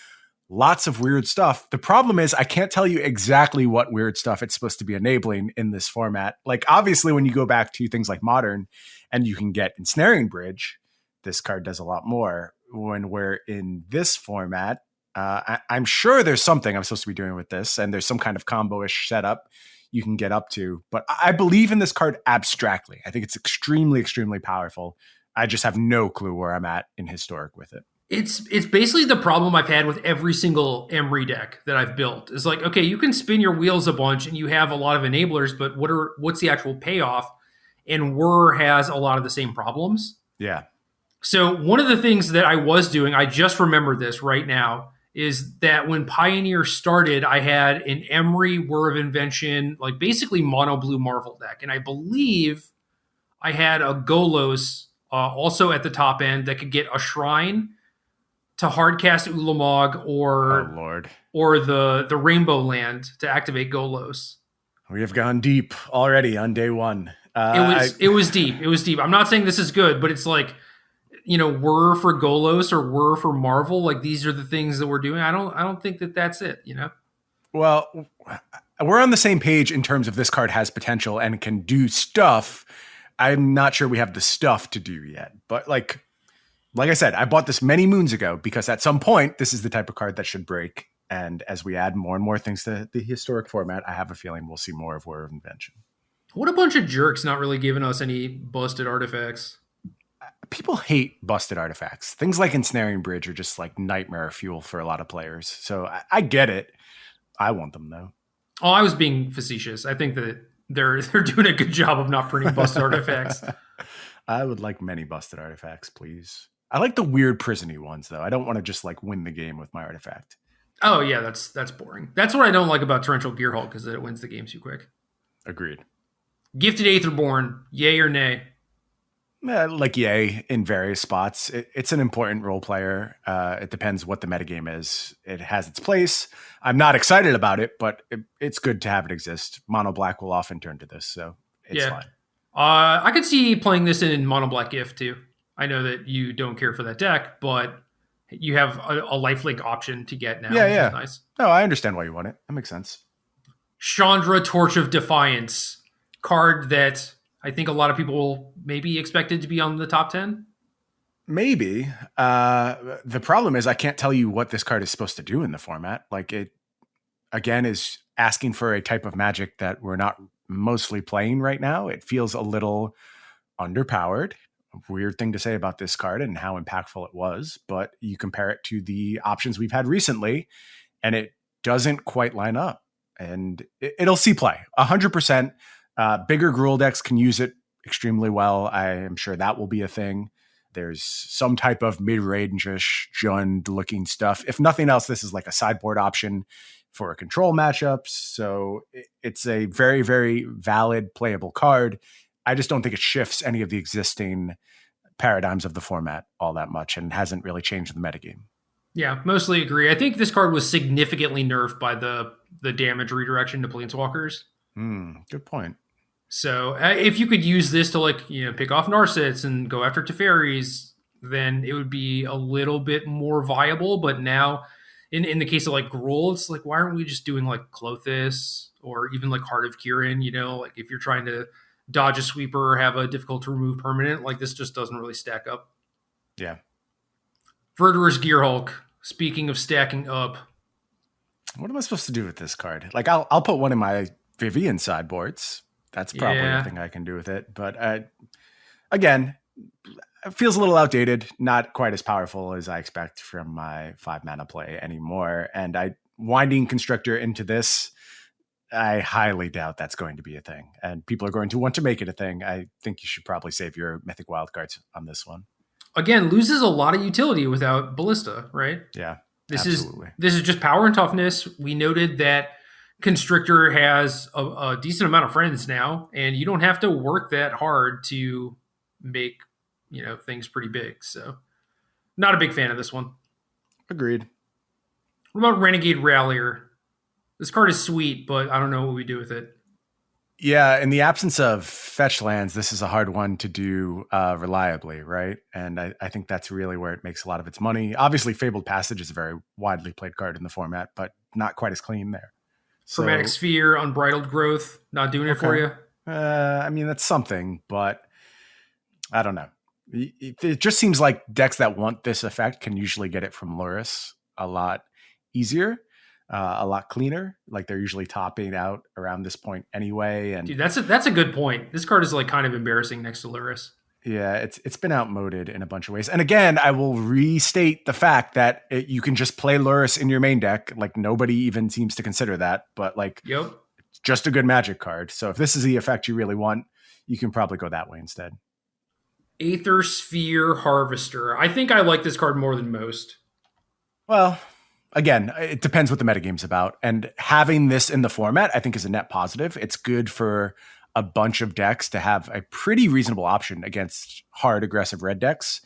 lots of weird stuff. The problem is I can't tell you exactly what weird stuff it's supposed to be enabling in this format. Like obviously when you go back to things like Modern and you can get Ensnaring Bridge, this card does a lot more. When we're in this format, I'm sure there's something I'm supposed to be doing with this and there's some kind of combo-ish setup you can get up to. But I believe in this card abstractly. I think it's extremely, extremely powerful. I just have no clue where I'm at in Historic with it. It's basically the problem I've had with every single Emery deck that I've built. Is like, okay, you can spin your wheels a bunch and you have a lot of enablers, but what's the actual payoff? And Whir has a lot of the same problems. Yeah. So one of the things that I was doing, I just remembered this right now, is that when Pioneer started, I had an Emery Whir of Invention, like basically mono blue Marvel deck. And I believe I had a Golos also at the top end that could get a Shrine to hardcast Ulamog or the Rainbow Land to activate Golos. We have gone deep already on day one. It was deep. It was deep. I'm not saying this is good, but it's like, Whir for Golos or Whir for Marvel. Like these are the things that we're doing. I don't think that that's it. Well, we're on the same page in terms of this card has potential and can do stuff. I'm not sure we have the stuff to do yet, but like I said, I bought this many moons ago because at some point this is the type of card that should break. And as we add more and more things to the Historic format, I have a feeling we'll see more of Whir of Invention. What a bunch of jerks not really giving us any busted artifacts. People hate busted artifacts. Things like Ensnaring Bridge are just like nightmare fuel for a lot of players. So I get it. I want them though. Oh, I was being facetious. I think that they're doing a good job of not printing busted artifacts. I would like many busted artifacts, please. I like the weird prisony ones though. I don't want to just like win the game with my artifact. Oh yeah, that's boring. That's what I don't like about Torrential Gearhulk is that it wins the game too quick. Agreed. Gifted Aetherborn, yay or nay? Like yay in various spots. It's an important role player. It depends what the metagame is. It has its place. I'm not excited about it, but it's good to have it exist. Mono black will often turn to this, so it's fine. I could see playing this in Mono Black Gift too. I know that you don't care for that deck, but you have a lifelink option to get now. Yeah. Nice. No, I understand why you want it. That makes sense. Chandra, Torch of Defiance. Card that I think a lot of people maybe expected to be on the top 10. Maybe. The problem is I can't tell you what this card is supposed to do in the format. Like it, again, is asking for a type of Magic that we're not mostly playing right now. It feels a little underpowered. Weird thing to say about this card and how impactful it was, but you compare it to the options we've had recently and it doesn't quite line up. And it'll see play 100%. Bigger Gruul decks can use it extremely well. I am sure that will be a thing. There's some type of mid-range-ish Jund looking stuff. If nothing else, this is like a sideboard option for a control matchups. So it's a very, very valid playable card. I just don't think it shifts any of the existing paradigms of the format all that much and hasn't really changed the metagame. Yeah, mostly agree. I think this card was significantly nerfed by the damage redirection to Planeswalkers. Good point. So if you could use this to pick off Narsets and go after Teferis, then it would be a little bit more viable. But now in the case of like Gruul, it's like, why aren't we just doing like Klothys or even like Heart of Kiran? Like if you're trying to dodge a sweeper or have a difficult to remove permanent. Like, this just doesn't really stack up. Yeah. Verdurous Gearhulk. Speaking of stacking up, What am I supposed to do with this card? Like, I'll put one in my Vivian sideboards. That's probably everything I can do with it. But again, it feels a little outdated, not quite as powerful as I expect from my 5 mana play anymore. And winding Constrictor into this, I highly doubt that's going to be a thing. And people are going to want to make it a thing. I think you should probably save your Mythic Wildcards on this one. Again, loses a lot of utility without Ballista, right? Yeah, absolutely. This is just power and toughness. We noted that Constrictor has a decent amount of friends now, and you don't have to work that hard to make things pretty big. So, not a big fan of this one. Agreed. What about Renegade Rallier? This card is sweet, but I don't know what we do with it. Yeah, in the absence of fetch lands, this is a hard one to do reliably, right? And I think that's really where it makes a lot of its money. Obviously, Fabled Passage is a very widely played card in the format, but not quite as clean there. Chromatic Sphere, Unbridled Growth, not doing it for you? I mean, that's something, but I don't know. It just seems like decks that want this effect can usually get it from Lurrus a lot easier. A lot cleaner. Like, they're usually topping out around this point anyway. And dude, that's a good point. This card is like kind of embarrassing next to Lurrus. Yeah, it's been outmoded in a bunch of ways. And again, I will restate the fact that you can just play Lurrus in your main deck. Like, nobody even seems to consider that. But it's just a good Magic card. So if this is the effect you really want, you can probably go that way instead. Aethersphere Harvester. I think I like this card more than most. Well, again, it depends what the metagame's about. And having this in the format, I think, is a net positive. It's good for a bunch of decks to have a pretty reasonable option against hard, aggressive red decks.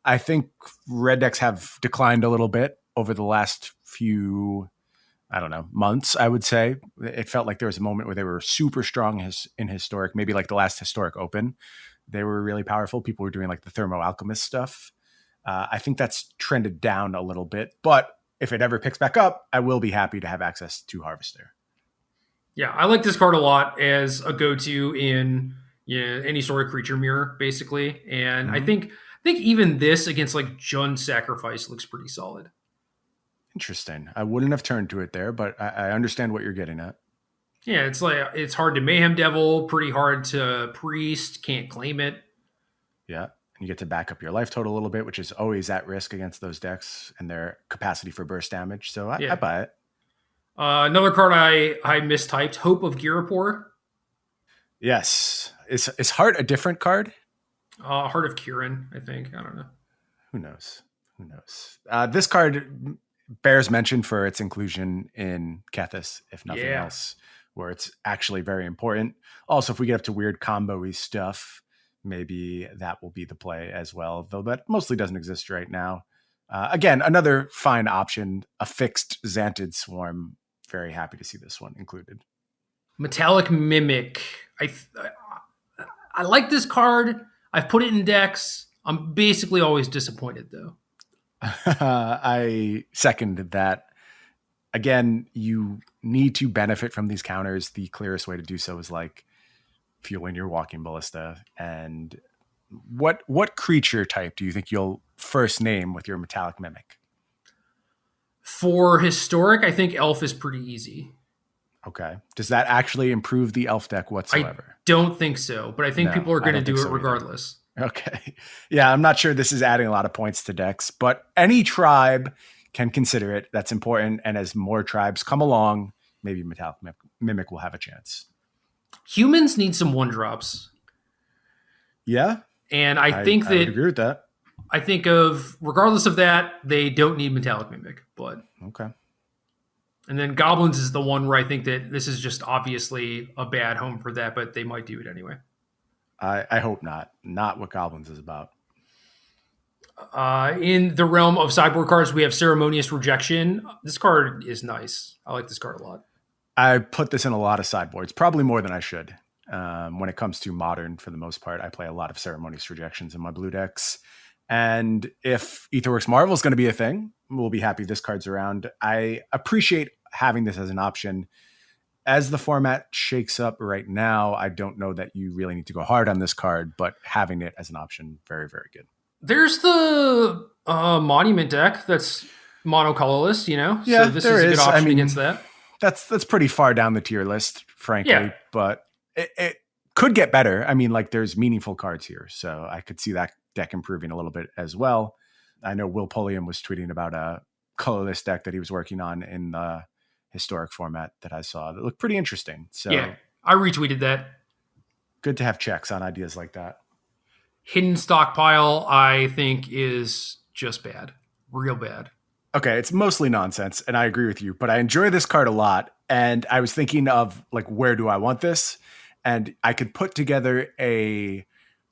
I think red decks have declined a little bit over the last few, months, I would say. It felt like there was a moment where they were super strong in Historic, maybe like the last Historic Open. They were really powerful. People were doing like the Thermo Alchemist stuff. I think that's trended down a little bit, but if it ever picks back up, I will be happy to have access to Harvester. Yeah, I like this card a lot as a go-to in any sort of creature mirror, basically. And I think even this against like Jund Sacrifice looks pretty solid. Interesting. I wouldn't have turned to it there, but I understand what you're getting at. Yeah, it's hard to Mayhem Devil, pretty hard to Priest, can't claim it. Yeah. And you get to back up your life total a little bit, which is always at risk against those decks and their capacity for burst damage. So I buy it. Another card I mistyped, Hope of Ghirapur. Yes. Is Heart a different card? Heart of Kiran, I think. I don't know. Who knows? This card bears mention for its inclusion in Kethis, if nothing else, where it's actually very important. Also, if we get up to weird combo-y stuff, maybe that will be the play as well, though that mostly doesn't exist right now. Again, another fine option, a fixed Xantid Swarm. Very happy to see this one included. Metallic Mimic. I like this card. I've put it in decks. I'm basically always disappointed, though. I second that. Again, you need to benefit from these counters. The clearest way to do so is like fueling your Walking Ballista. And what creature type do you think you'll first name with your Metallic Mimic? For Historic, I think Elf is pretty easy. Okay. Does that actually improve the Elf deck whatsoever? I don't think so, but I think people are going to do it regardless. Okay. Yeah, I'm not sure this is adding a lot of points to decks, but any tribe can consider it. That's important. And as more tribes come along, maybe Metallic Mimic will have a chance. Humans need some 1-drops. Yeah. And I think that I would agree with that. I think regardless of that, they don't need Metallic Mimic, but okay. And then Goblins is the one where I think that this is just obviously a bad home for that, but they might do it anyway. I hope not. Not what Goblins is about. In the realm of sideboard cards, we have Ceremonious Rejection. This card is nice. I like this card a lot. I put this in a lot of sideboards, probably more than I should. When it comes to Modern, for the most part, I play a lot of Ceremonious Rejections in my blue decks. And if Aetherworks Marvel is going to be a thing, we'll be happy this card's around. I appreciate having this as an option. as the format shakes up right now, I don't know that you really need to go hard on this card, but having it as an option, very, very good. There's the Monument deck that's monocolorless, Yeah, so this there is a good is. option against that. That's pretty far down the tier list, frankly, Yeah. but it could get better. I mean, like there's meaningful cards here, so I could see that deck improving a little bit as well. I know Will Pulliam was tweeting about a colorless deck that he was working on in the historic format that I saw that looked pretty interesting. So yeah, I retweeted that. Good to have checks on ideas like that. Hidden Stockpile, I think, is just bad. Real bad. Okay, it's mostly nonsense, and I agree with you, but I enjoy this card a lot, and I was thinking of, like, where do I want this? And I could put together a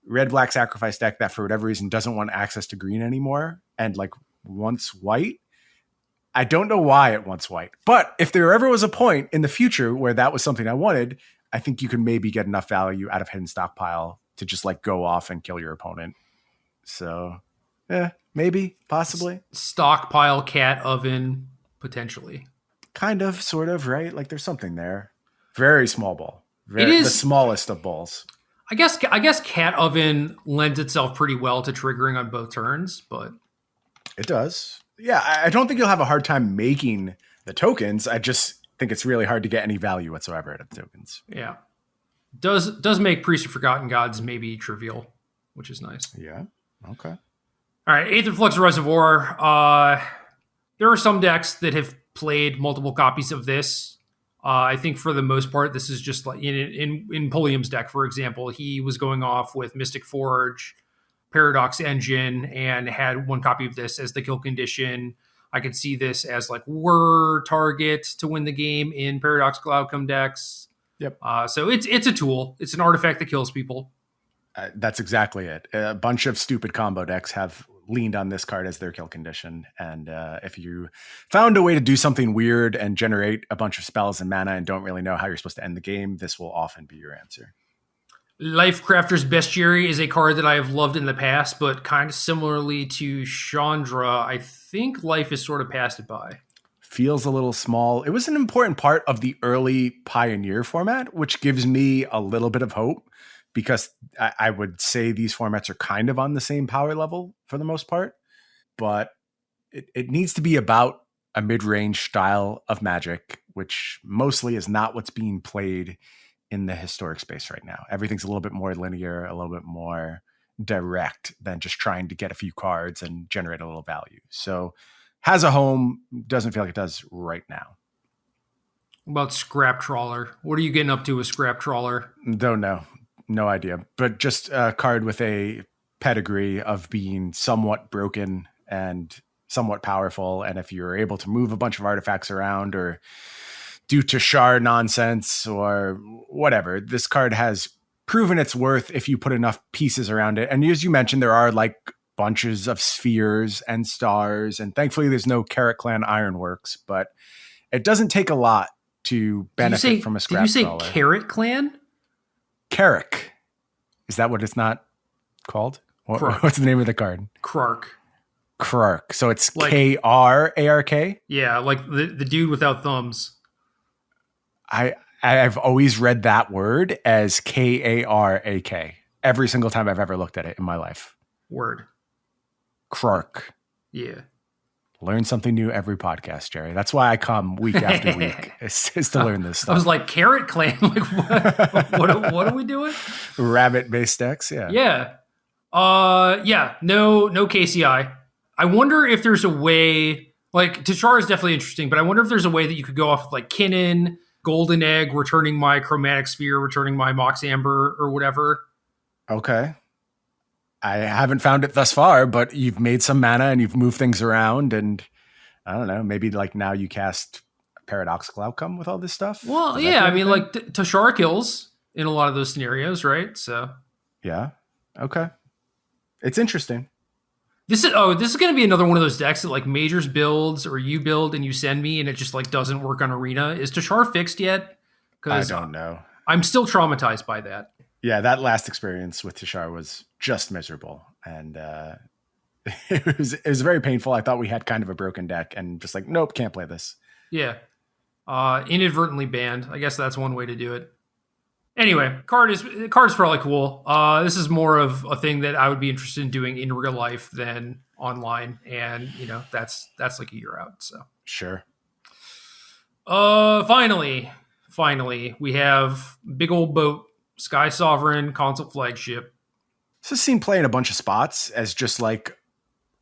red-black sacrifice deck that, for whatever reason, doesn't want access to green anymore, and, like, wants white. I don't know why it wants white, but if there ever was a point in the future where that was something I wanted, I think you can maybe get enough value out of Hidden Stockpile to just, like, go off and kill your opponent. So, yeah. Maybe, possibly. Stockpile cat oven, potentially. Kind of, sort of, right? Like there's something there. Very small ball. It is the smallest of balls. I guess cat oven lends itself pretty well to triggering on both turns, but it does. Yeah, I don't think you'll have a hard time making the tokens. I just think it's really hard to get any value whatsoever out of the tokens. Yeah. Does make Priest of Forgotten Gods maybe trivial, which is nice. Yeah. Okay. All right, Aetherflux Reservoir. There are some decks that have played multiple copies of this. I think for the most part, this is just like in Pulliam's deck, for example, he was going off with Mystic Forge, Paradox Engine, and had one copy of this as the kill condition. I could see this as like Whir target to win the game in Paradoxical Outcome decks. Yep. So it's a tool. It's an artifact that kills people. That's exactly it. A bunch of stupid combo decks have leaned on this card as their kill condition. And if you found a way to do something weird and generate a bunch of spells and mana and don't really know how you're supposed to end the game, this will often be your answer. Lifecrafter's Bestiary is a card that I have loved in the past, but kind of similarly to Chandra, I think Life has sort of passed it by. Feels a little small. It was an important part of the early Pioneer format, which gives me a little bit of hope, because I would say these formats are kind of on the same power level for the most part, but it needs to be about a mid-range style of Magic, which mostly is not what's being played in the historic space right now. Everything's a little bit more linear, a little bit more direct than just trying to get a few cards and generate a little value. So has a home, doesn't feel like it does right now. What about Scrap Trawler? What are you getting up to with Scrap Trawler? Don't know. No idea. But just a card with a pedigree of being somewhat broken and somewhat powerful. And if you're able to move a bunch of artifacts around or do Tashar nonsense or whatever, this card has proven its worth if you put enough pieces around it. And as you mentioned, there are like bunches of spheres and stars. And thankfully, there's no Carrot Clan Ironworks, but it doesn't take a lot to benefit from a scrap trawler. Did you say Carrot Clan? Carrick. Is that what it's not called? What's the name of the card? Krark. So it's like, Krark? Yeah, like the dude without thumbs. I've always read that word as Karak every single time I've ever looked at it in my life. Word. Krark. Yeah. Learn something new every podcast, Jerry. That's why I come week after week is to learn this stuff. I was like, Carrot Clan? Like, what are we doing? Rabbit-based decks, yeah. Yeah. No KCI. I wonder if there's a way, like, Tashar is definitely interesting, but I wonder if there's a way that you could go off with, like, Kinnan, Golden Egg, returning my Chromatic Sphere, returning my Mox Amber, or whatever. Okay. I haven't found it thus far, but you've made some mana and you've moved things around, and I don't know, maybe like now you cast Paradoxical Outcome with all this stuff. Well, yeah, I mean, like Tashar kills in a lot of those scenarios, right? So, yeah, okay, it's interesting. This is going to be another one of those decks that like Majors builds or you build and you send me, and it just like doesn't work on Arena. Is Tashar fixed yet? I don't know. I'm still traumatized by that. Yeah, that last experience with Tashar was just miserable, and it was very painful. I thought we had kind of a broken deck, and just like, nope, can't play this. Yeah, inadvertently banned. I guess that's one way to do it. Anyway, card's probably cool. This is more of a thing that I would be interested in doing in real life than online, and that's like a year out. So Sure. finally, we have big old boat, Skysovereign console flagship. This is seen play in a bunch of spots as just like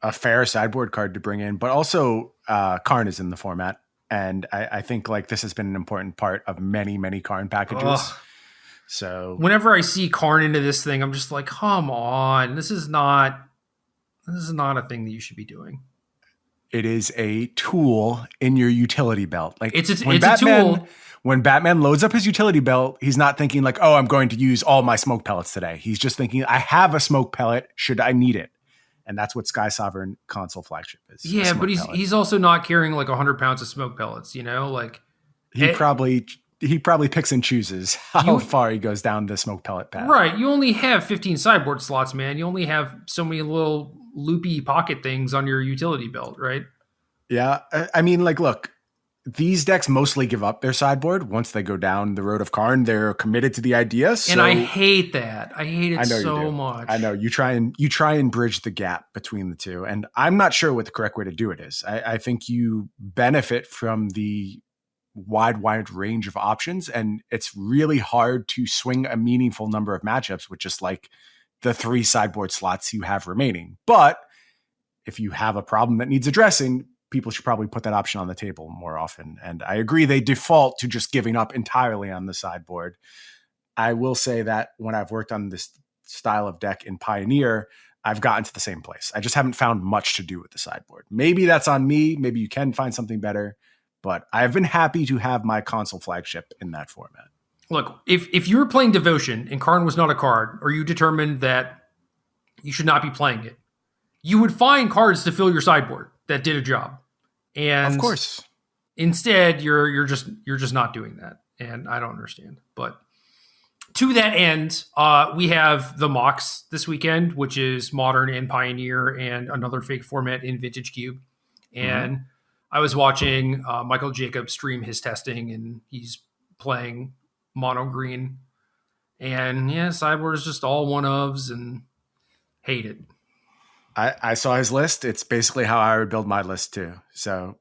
a fair sideboard card to bring in, but also Karn is in the format. And I think like this has been an important part of many, many Karn packages. Ugh. So Whenever I see Karn into this thing, I'm just like, come on, this is not a thing that you should be doing. it is a tool in your utility belt. Like it's a tool. When Batman loads up his utility belt, he's not thinking like, oh, I'm going to use all my smoke pellets today. He's just thinking, I have a smoke pellet should I need it. And that's what Skysovereign console flagship is. Yeah, but he's also not carrying like 100 pounds of smoke pellets, like he probably picks and chooses how far he goes down the smoke pellet path. Right. You only have 15 sideboard slots, man. You only have so many little loopy pocket things on your utility belt, right? Yeah. I mean, like, look, these decks mostly give up their sideboard once they go down the road of Karn. They're committed to the idea. So and I hate that. I hate it so much. I know you try and bridge the gap between the two. And I'm not sure what the correct way to do it is. I think you benefit from the wide range of options. And it's really hard to swing a meaningful number of matchups with just like the 3 sideboard slots you have remaining. But if you have a problem that needs addressing, people should probably put that option on the table more often. And I agree, they default to just giving up entirely on the sideboard. I will say that when I've worked on this style of deck in Pioneer, I've gotten to the same place. I just haven't found much to do with the sideboard. Maybe that's on me. Maybe you can find something better. But I've been happy to have my console flagship in that format. Look, if you were playing Devotion and Karn was not a card, or you determined that you should not be playing it, you would find cards to fill your sideboard that did a job. And of course, instead you're just not doing that, and I don't understand. But to that end, we have the mocks this weekend, which is Modern and Pioneer, and another fake format in Vintage Cube. And I was watching Michael Jacobs stream his testing, and he's playing mono green, and sideboard is just all one ofs, and hate it. I saw his list. It's basically how I would build my list too. So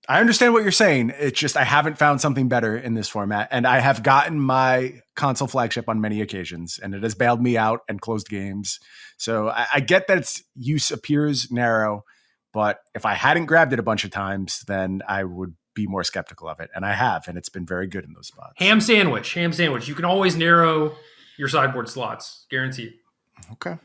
I understand what you're saying. It's just I haven't found something better in this format. And I have gotten my console flagship on many occasions, and it has bailed me out and closed games. So I get that its use appears narrow, but if I hadn't grabbed it a bunch of times, then I would be more skeptical of it. And I have, and it's been very good in those spots. Ham sandwich. You can always narrow your sideboard slots, guaranteed. Okay.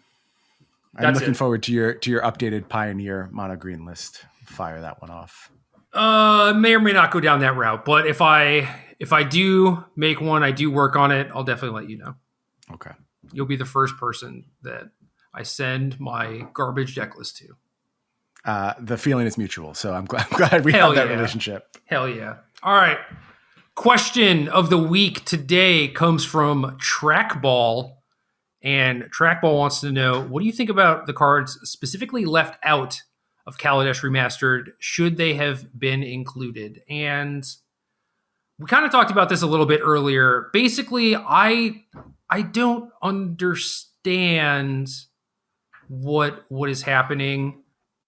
I'm looking forward to your updated Pioneer mono green list. Fire that one off. May or may not go down that route, but if I do make one, I do work on it, I'll definitely let you know. Okay. You'll be the first person that I send my garbage deck list to. The feeling is mutual, so I'm glad we have that relationship. Hell yeah. All right. Question of the week today comes from Trackball. And Trackball wants to know, what do you think about the cards specifically left out of Kaladesh Remastered? Should they have been included? And we kind of talked about this a little bit earlier. Basically, I don't understand what is happening.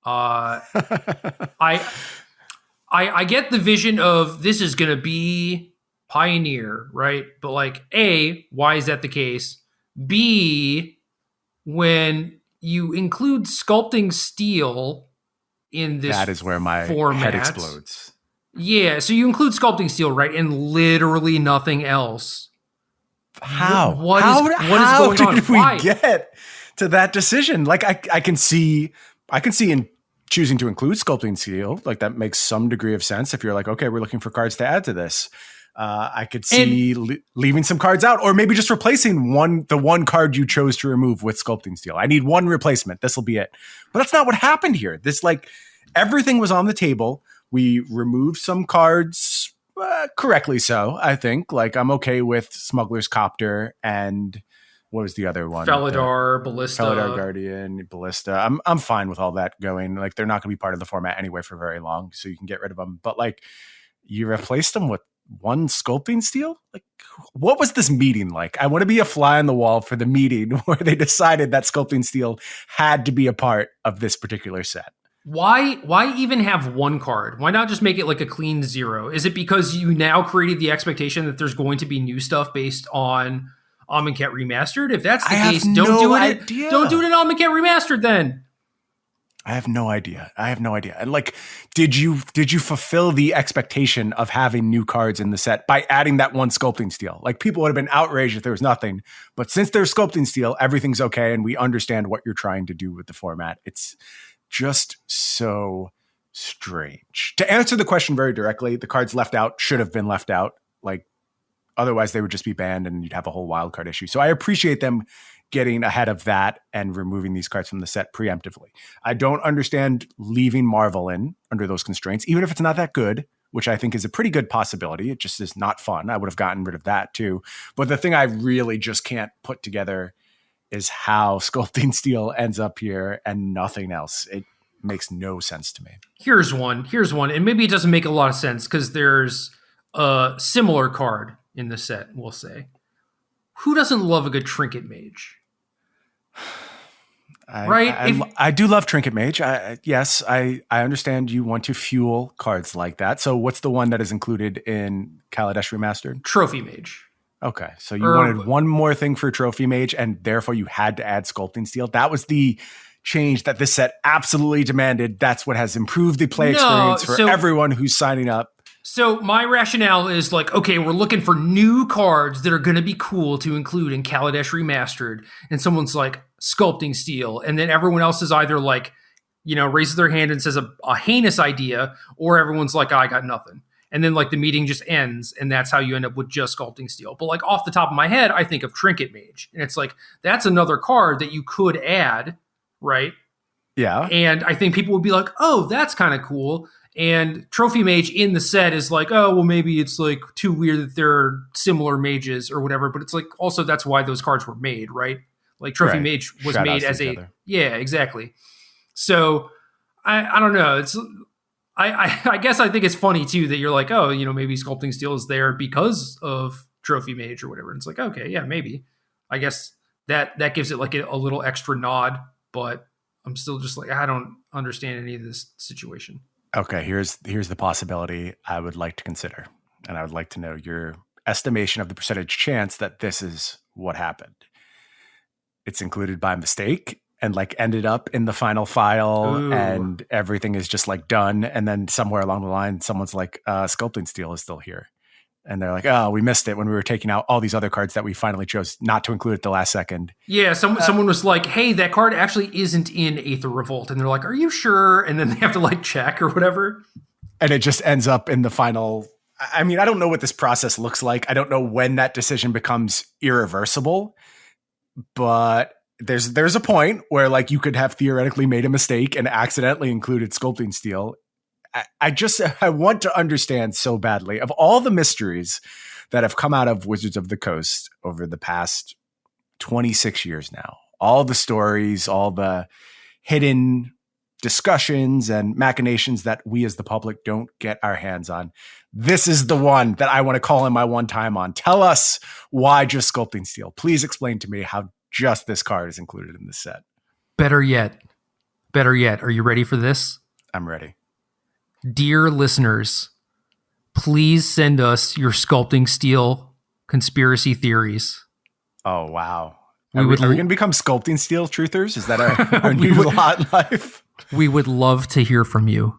I get the vision of this is going to be Pioneer, right? But like, A, why is that the case? B, when you include sculpting steel in this that is where my format, head explodes. Yeah, so you include sculpting steel, right? And literally nothing else. How? What is going on? Did we get to that decision? Like I can see in choosing to include sculpting steel, like that makes some degree of sense if you're like, okay, we're looking for cards to add to this. I could see leaving some cards out, or maybe just replacing the one card you chose to remove with sculpting steel. I need one replacement. This will be it. But that's not what happened here. This, like, everything was on the table. We removed some cards, correctly so, I think. Like, I'm okay with Smuggler's Copter and what was the other one? Felidar, Ballista. Felidar Guardian, Ballista. I'm fine with all that going. Like, they're not going to be part of the format anyway for very long, so you can get rid of them. But like, you replaced them with one sculpting steel? Like, what was this meeting like? I want to be a fly on the wall for the meeting where they decided that sculpting steel had to be a part of this particular set. Why even have one card? Why not just make it like a clean 0? Is it because you now created the expectation that there's going to be new stuff based on Amonkhet Remastered? If that's the case, don't do it in Amonkhet Remastered then. I have no idea. And like, did you fulfill the expectation of having new cards in the set by adding that one sculpting steel? Like, people would have been outraged if there was nothing, but since there's sculpting steel, everything's okay, and we understand what you're trying to do with the format. It's just so strange. To answer the question very directly, the cards left out should have been left out. Like, otherwise they would just be banned and you'd have a whole wild card issue. So I appreciate them getting ahead of that and removing these cards from the set preemptively. I don't understand leaving Marvel in under those constraints, even if it's not that good, which I think is a pretty good possibility. It just is not fun. I would have gotten rid of that too. But the thing I really just can't put together is how sculpting steel ends up here and nothing else. It makes no sense to me. Here's one. And maybe it doesn't make a lot of sense because there's a similar card in the set, we'll say. Who doesn't love a good Trinket Mage? I do love Trinket Mage. I understand you want to fuel cards like that. So what's the one that is included in Kaladesh Remastered? Trophy Mage. Okay, so you wanted one more thing for Trophy Mage, and therefore you had to add Sculpting Steel. That was the change that this set absolutely demanded. That's what has improved the play experience for everyone who's signing up. So my rationale is like, okay, we're looking for new cards that are going to be cool to include in Kaladesh Remastered. And someone's like, Sculpting Steel. And then everyone else is either like, raises their hand and says a heinous idea, or everyone's like, I got nothing. And then like the meeting just ends, and that's how you end up with just Sculpting Steel. But like off the top of my head, I think of Trinket Mage. And it's like, that's another card that you could add, right? Yeah. And I think people would be like, oh, that's kind of cool. And Trophy Mage in the set is like, oh, well, maybe it's like too weird that they're similar mages or whatever. But it's like, also that's why those cards were made, right? Like Trophy Mage was made as yeah, exactly. So I don't know. It's I guess I think it's funny too that you're like, oh, maybe Sculpting Steel is there because of Trophy Mage or whatever. And it's like, okay, yeah, maybe. I guess that gives it like a little extra nod, but I'm still just like, I don't understand any of this situation. Okay, here's the possibility I would like to consider, and I would like to know your estimation of the percentage chance that this is what happened. It's included by mistake and like ended up in the final file. Ooh. And everything is just like done, and then somewhere along the line someone's like, Sculpting Steel is still here. And they're like, oh, we missed it when we were taking out all these other cards that we finally chose not to include at the last second. Yeah, someone was like, hey, that card actually isn't in Aether Revolt. And they're like, are you sure? And then they have to like check or whatever. And it just ends up in the final. I mean, I don't know what this process looks like. I don't know when that decision becomes irreversible. But there's a point where like you could have theoretically made a mistake and accidentally included Sculpting Steel. I want to understand so badly, of all the mysteries that have come out of Wizards of the Coast over the past 26 years now, all the stories, all the hidden discussions and machinations that we as the public don't get our hands on. This is the one that I want to call in my one time on. Tell us why just Sculpting Steel. Please explain to me how just this card is included in this set. Better yet, are you ready for this? I'm ready. Dear listeners, please send us your Sculpting Steel conspiracy theories. Oh, wow. Are we going to become Sculpting Steel truthers? Is that our new lot in life? We would love to hear from you.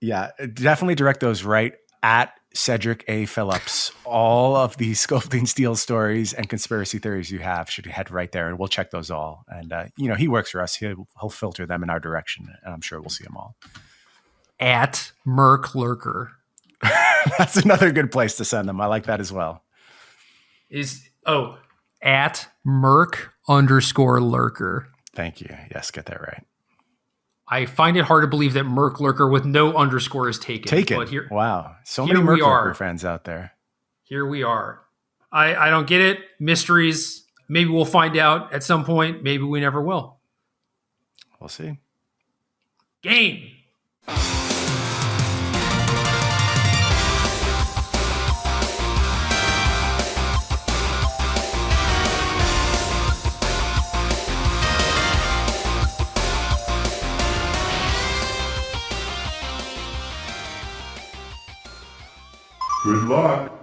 Yeah, definitely direct those right at Cedric A. Phillips. All of the Sculpting Steel stories and conspiracy theories you have should head right there, and we'll check those all. And, he works for us. He'll filter them in our direction, and I'm sure we'll see them all. At Merc Lurker. That's another good place to send them. I like that as well. At Merc_Lurker. Thank you. Yes, get that right. I find it hard to believe that Merc Lurker with no underscore is taken. But wow. So many Merc Lurker fans out there. Here we are. I don't get it. Mysteries. Maybe we'll find out at some point. Maybe we never will. We'll see. Game. Good luck.